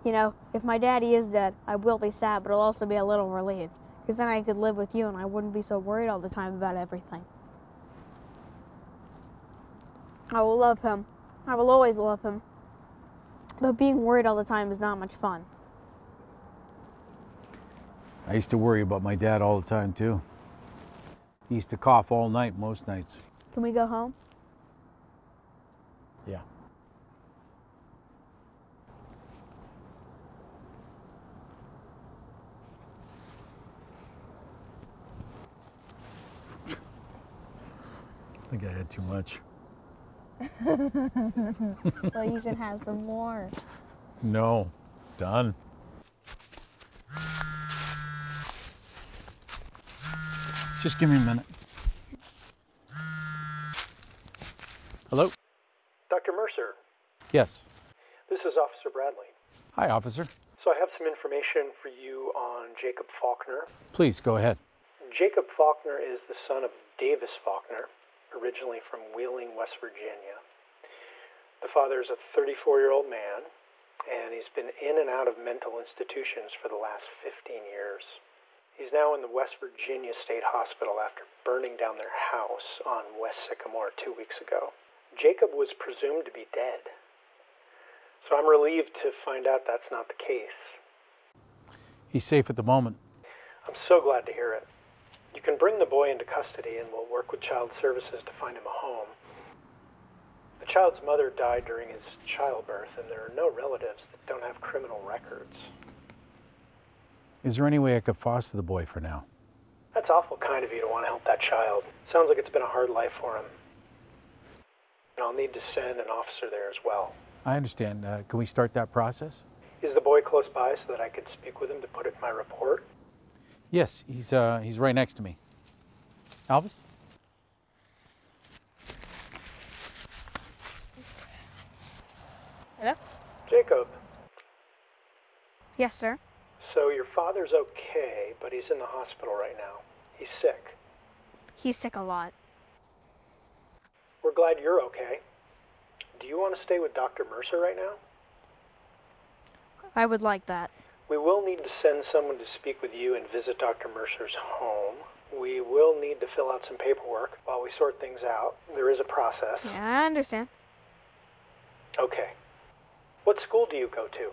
You know, if my daddy is dead, I will be sad, but I'll also be a little relieved. Because then I could live with you and I wouldn't be so worried all the time about everything. I will love him. I will always love him. But being worried all the time is not much fun. I used to worry about my dad all the time, too. He used to cough all night, most nights. Can we go home? Yeah. I think I had too much. Well, you can have some more. No. Done. Just give me a minute. Hello? Dr. Mercer, Yes. this is Officer Bradley. Hi, officer. So I have some information for you on Jacob Faulkner. Please, go ahead. Jacob Faulkner is the son of Davis Faulkner, originally from Wheeling, West Virginia. The father is a 34-year-old man, and he's been in and out of mental institutions for the last 15 years. He's now in the West Virginia State Hospital after burning down their house on West Sycamore 2 weeks ago. Jacob was presumed to be dead, so I'm relieved to find out that's not the case. He's safe at the moment. I'm so glad to hear it. You can bring the boy into custody and we'll work with Child Services to find him a home. The child's mother died during his childbirth, and there are no relatives that don't have criminal records. Is there any way I could foster the boy for now? That's awful kind of you to want to help that child. Sounds like it's been a hard life for him. And I'll need to send an officer there as well. I understand. Can we start that process? Is the boy close by so that I could speak with him to put it in my report? Yes, he's right next to me. Elvis? Hello? Jacob, Yes, sir. so your father's okay, but he's in the hospital right now. He's sick. He's sick a lot. We're glad you're okay. Do you want to stay with Dr. Mercer right now? I would like that. We will need to send someone to speak with you and visit Dr. Mercer's home. We will need to fill out some paperwork while we sort things out. There is a process. Yeah, I understand. Okay. What school do you go to?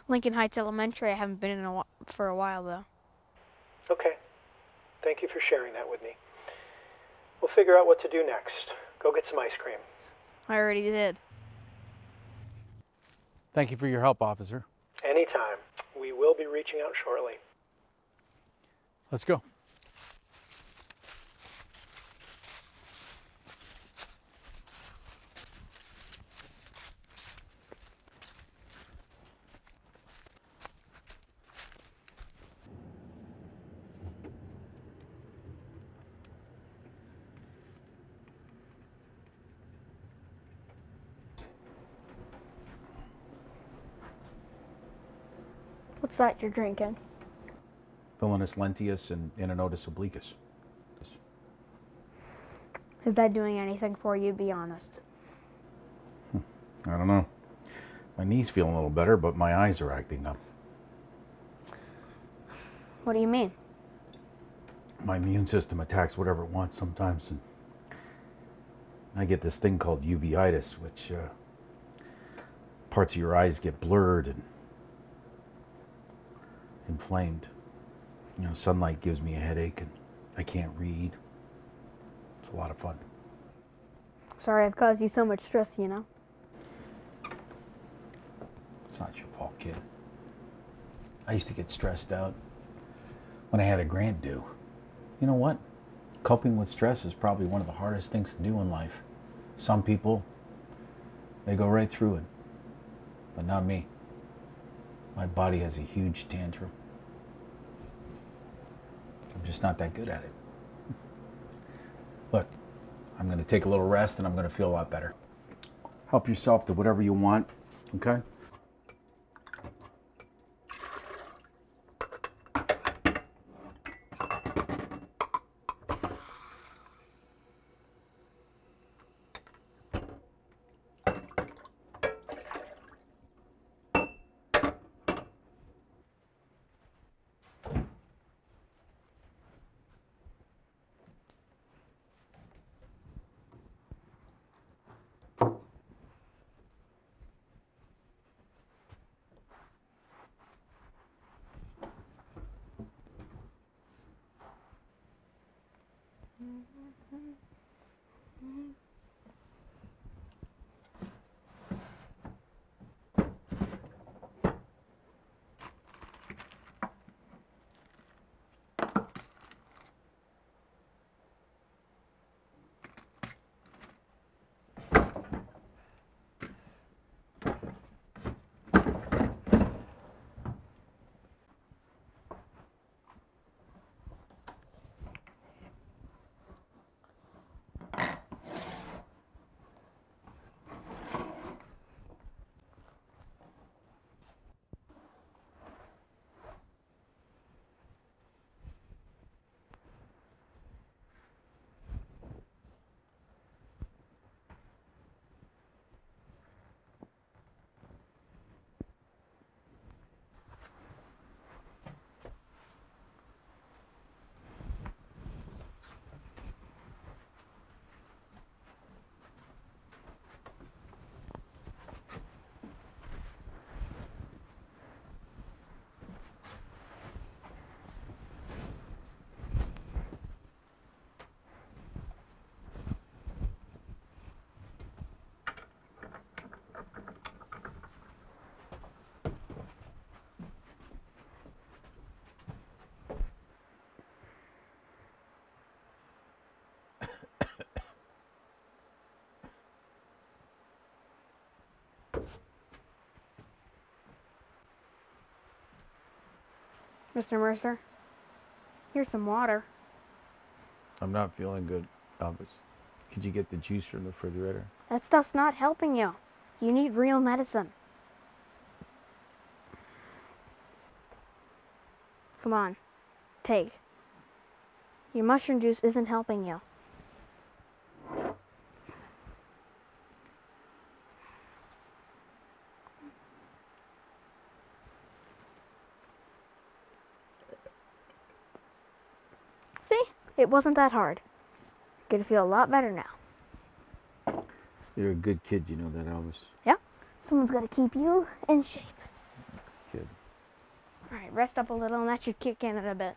Lincoln Heights Elementary. I haven't been in for a while, though. Okay. Thank you for sharing that with me. We'll figure out what to do next. Go get some ice cream. I already did. Thank you for your help, officer. Anytime. We will be reaching out shortly. Let's go. What's that you're drinking? Villainous lentius and Innonotus obliquus. Is that doing anything for you? Be honest. I don't know. My knee's feeling a little better, but my eyes are acting up. What do you mean? My immune system attacks whatever it wants sometimes, and I get this thing called uveitis, which parts of your eyes get blurred and inflamed. You know, sunlight gives me a headache and I can't read. It's a lot of fun. Sorry I've caused you so much stress, you know. It's not your fault, kid. I used to get stressed out when I had a grant due. You know what? Coping with stress is probably one of the hardest things to do in life. Some people, they go right through it, but not me. My body has a huge tantrum. I'm just not that good at it. Look, I'm going to take a little rest and I'm going to feel a lot better. Help yourself to whatever you want, okay? Mr. Mercer, here's some water. I'm not feeling good, Elvis. Could you get the juice from the refrigerator? That stuff's not helping you. You need real medicine. Come on, take. Your mushroom juice isn't helping you. See? It wasn't that hard. You're gonna feel a lot better now. You're a good kid, you know that, Elvis. Yep. Someone's gotta keep you in shape. Kid. Alright, rest up a little and that should kick in a bit.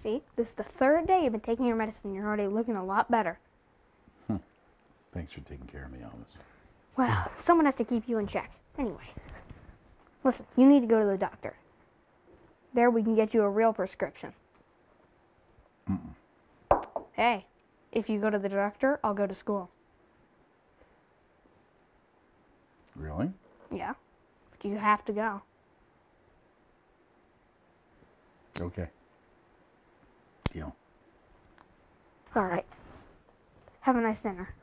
See, this is the third day you've been taking your medicine. You're already looking a lot better. Thanks for taking care of me, Elvis. Well, someone has to keep you in check. Anyway, listen, you need to go to the doctor. There we can get you a real prescription. Hey, if you go to the doctor, I'll go to school. Really? Yeah, but you have to go. Okay. Deal. All right. Have a nice dinner.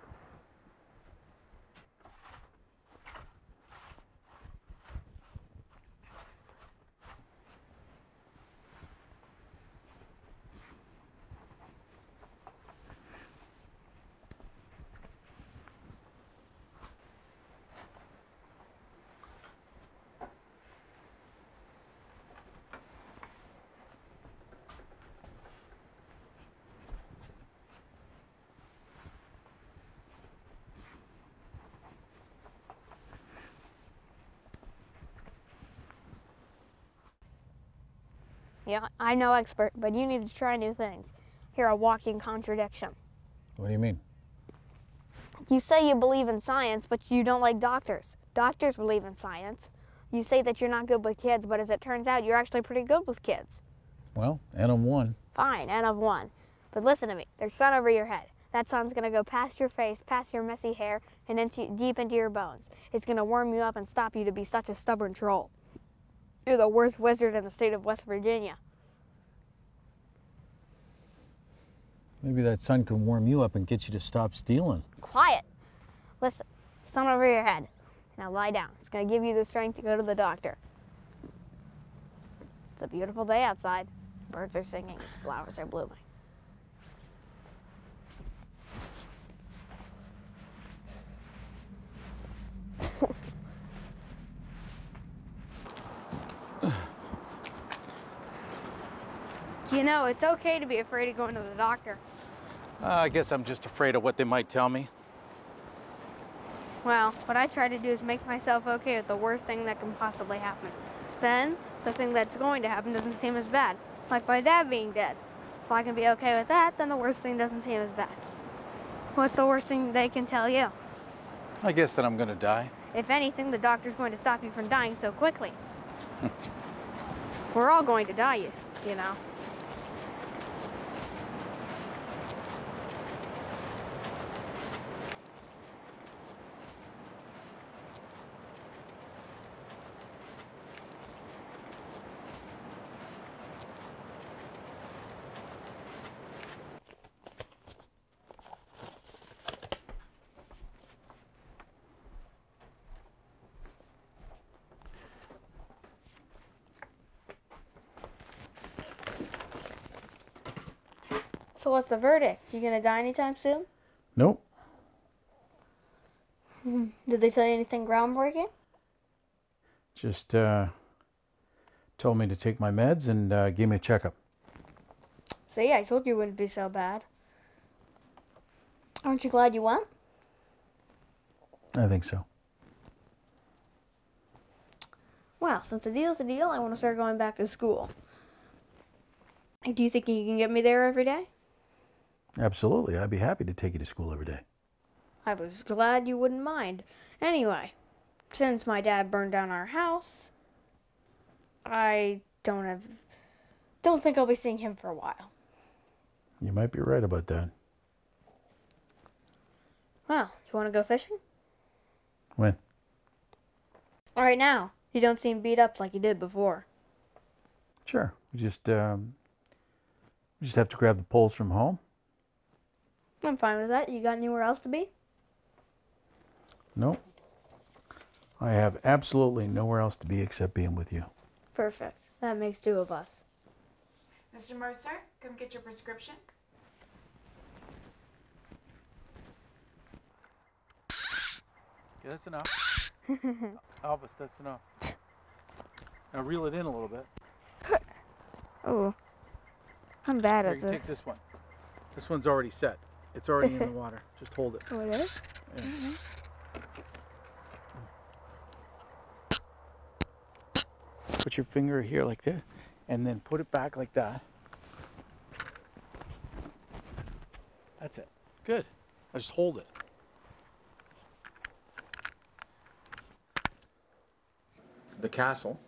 Yeah, I'm no expert, but you need to try new things. You're a walking contradiction. What do you mean? You say you believe in science, but you don't like doctors. Doctors believe in science. You say that you're not good with kids, but as it turns out, you're actually pretty good with kids. Well, N of 1. Fine, N of 1. But listen to me. There's sun over your head. That sun's going to go past your face, past your messy hair, and deep into your bones. It's going to warm you up and stop you to be such a stubborn troll. You're the worst wizard in the state of West Virginia. Maybe that sun can warm you up and get you to stop stealing. Quiet. Listen, sun over your head. Now lie down. It's going to give you the strength to go to the doctor. It's a beautiful day outside. Birds are singing. Flowers are blooming. You know, it's okay to be afraid of going to the doctor. I guess I'm just afraid of what they might tell me. Well, what I try to do is make myself okay with the worst thing that can possibly happen. Then, the thing that's going to happen doesn't seem as bad. Like my dad being dead. If I can be okay with that, then the worst thing doesn't seem as bad. What's the worst thing they can tell you? I guess that I'm gonna die. If anything, the doctor's going to stop you from dying so quickly. We're all going to die, you know. So what's the verdict? You gonna die anytime soon? Nope. Did they tell you anything groundbreaking? Just told me to take my meds and gave me a checkup. See, I told you it wouldn't be so bad. Aren't you glad you went? I think so. Well, since a deal's a deal, I want to start going back to school. Do you think you can get me there every day? Absolutely. I'd be happy to take you to school every day. I was glad you wouldn't mind. Anyway, since my dad burned down our house, I don't think I'll be seeing him for a while. You might be right about that. Well, you want to go fishing? When? All right now. You don't seem beat up like you did before. Sure. We just have to grab the poles from home. I'm fine with that. You got anywhere else to be? Nope. I have absolutely nowhere else to be except being with you. Perfect. That makes two of us. Mr. Mercer, come get your prescription. Yeah, that's enough. Elvis, that's enough. Now reel it in a little bit. Oh, I'm bad Here, at you this. take this one. This one's already set. It's already in the water. Just hold it. Oh, it is? Yeah. Put your finger here like this, and then put it back like that. That's it. Good. Now just hold it. The castle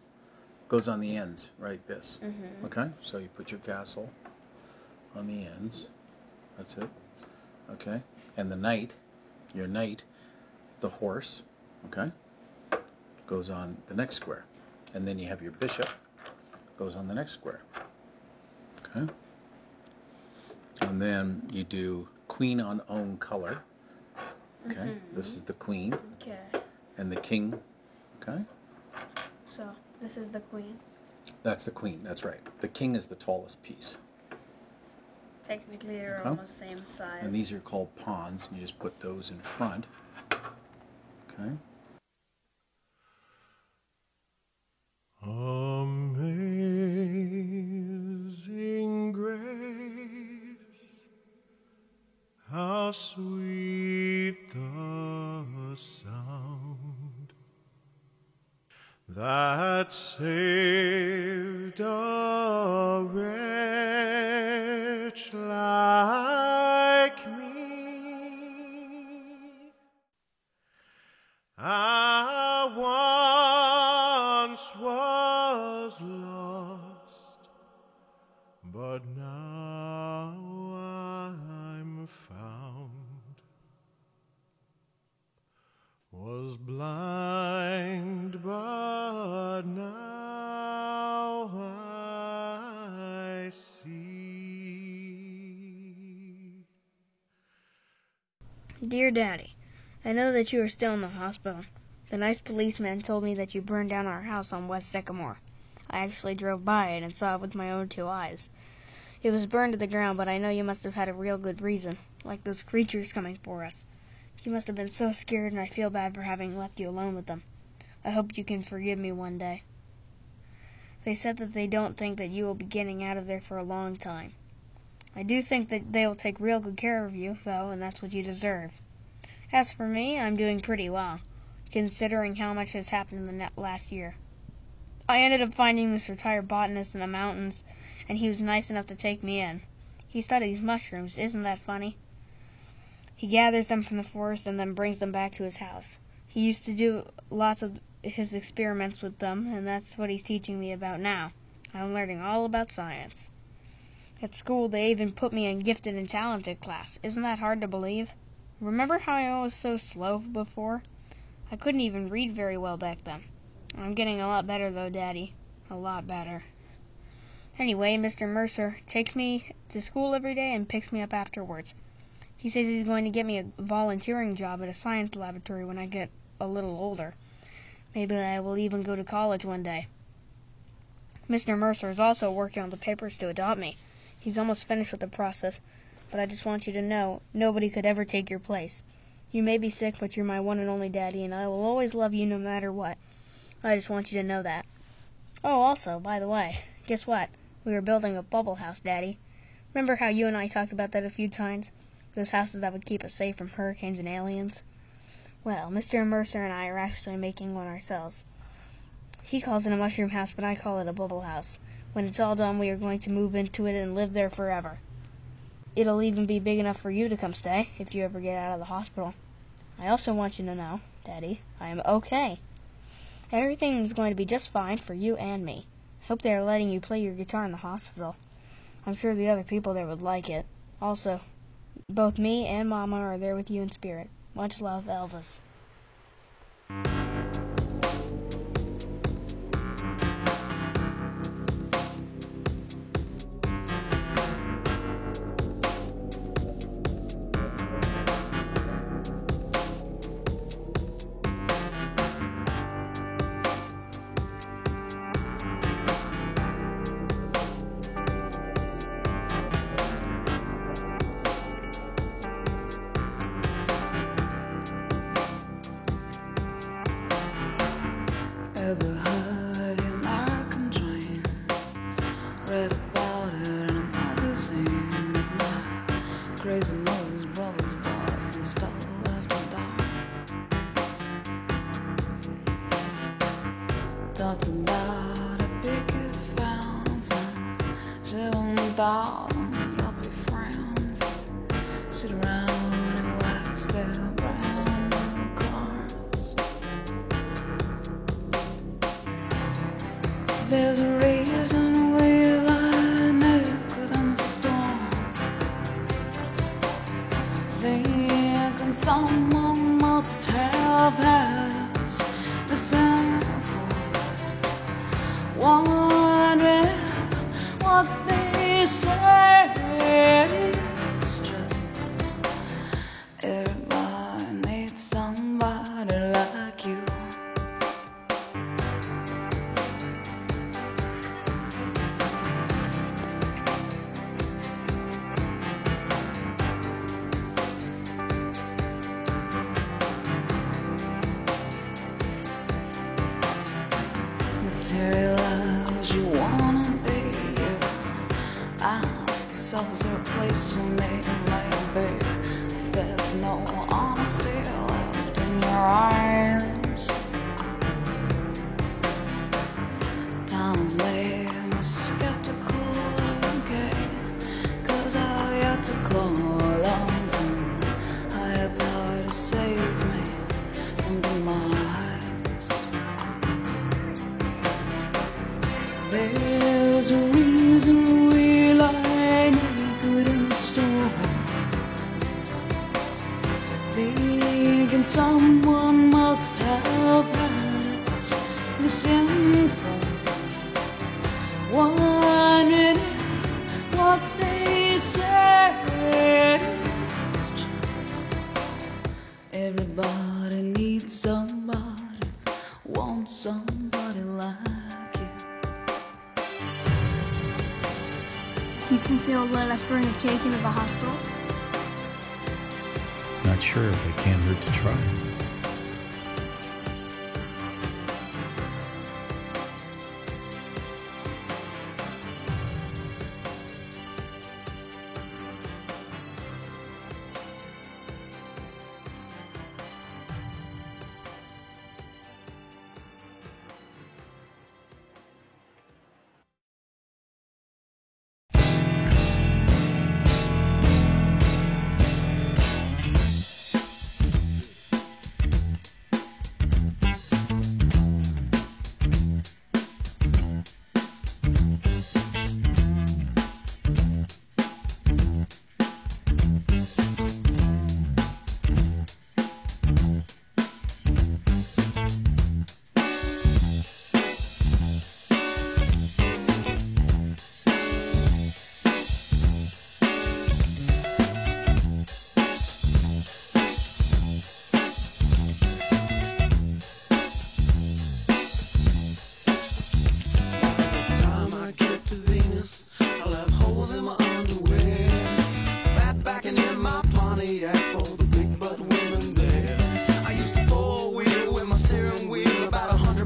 goes on the ends, right? This. Mm-hmm. Okay? So you put your castle on the ends. That's it. Okay? And the knight, your knight, the horse, okay, goes on the next square. And then you have your bishop, goes on the next square. Okay? And then you do queen on own color. Okay? Mm-hmm. This is the queen. Okay. And the king. Okay? So, this is the queen. That's the queen, that's right. The king is the tallest piece. Technically, they're Okay. almost same size. And these are called pawns. You just put those in front. Okay? Amazing grace, how sweet the sound that saved a wretch like me. I once was lost, but now I'm found. Was blind, but now I see. Dear Daddy, I know that you are still in the hospital. The nice policeman told me that you burned down our house on West Sycamore. I actually drove by it and saw it with my own 2 eyes. It was burned to the ground, but I know you must have had a real good reason, like those creatures coming for us. You must have been so scared, and I feel bad for having left you alone with them. I hope you can forgive me one day. They said that they don't think that you will be getting out of there for a long time. I do think that they will take real good care of you, though, and that's what you deserve. As for me, I'm doing pretty well, considering how much has happened in the last year. I ended up finding this retired botanist in the mountains, and he was nice enough to take me in. He studies mushrooms, isn't that funny? He gathers them from the forest and then brings them back to his house. He used to do lots of his experiments with them, and that's what he's teaching me about now. I'm learning all about science. At school, they even put me in gifted and talented class. Isn't that hard to believe? Remember how I was so slow before? I couldn't even read very well back then. I'm getting a lot better, though, Daddy. A lot better. Anyway, Mr. Mercer takes me to school every day and picks me up afterwards. He says he's going to get me a volunteering job at a science laboratory when I get a little older. Maybe I will even go to college one day. Mr. Mercer is also working on the papers to adopt me. He's almost finished with the process, but I just want you to know, nobody could ever take your place. You may be sick, but you're my one and only Daddy, and I will always love you no matter what. I just want you to know that. Oh, also, by the way, guess what? We are building a bubble house, Daddy. Remember how you and I talked about that a few times? Those houses that would keep us safe from hurricanes and aliens? Well, Mr. Mercer and I are actually making one ourselves. He calls it a mushroom house, but I call it a bubble house. When it's all done, we are going to move into it and live there forever. It'll even be big enough for you to come stay, if you ever get out of the hospital. I also want you to know, Daddy, I am okay. Everything is going to be just fine for you and me. I hope they are letting you play your guitar in the hospital. I'm sure the other people there would like it. Also, both me and Mama are there with you in spirit. Much love, Elvis. Ever heard the American dream? Read about it in a magazine. With my crazy mother's brother's boyfriend stole after dark. Talks about a picket fountain, 7,000 yuppie friends sit around and wax their brand new cars. There's a reason we lie naked in the storm, thinking someone must have us resentful, wondering what they say is true. Everybody needs somebody like you. Materialize you wanna be. Ask yourself, is there a place for me to maybe? If there's no honesty left in your eyes, time has made me skeptical. There's a reason we lie naked in the storm, thinking someone must have had us misinformed, wondering what they said is true. Everybody needs somebody, wants somebody like you. Do you think they'll let us bring a cake into the hospital? Not sure, but it can't hurt to try.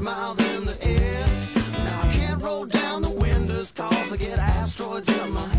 Miles in the air. Now I can't roll down the windows 'cause I get asteroids in my head.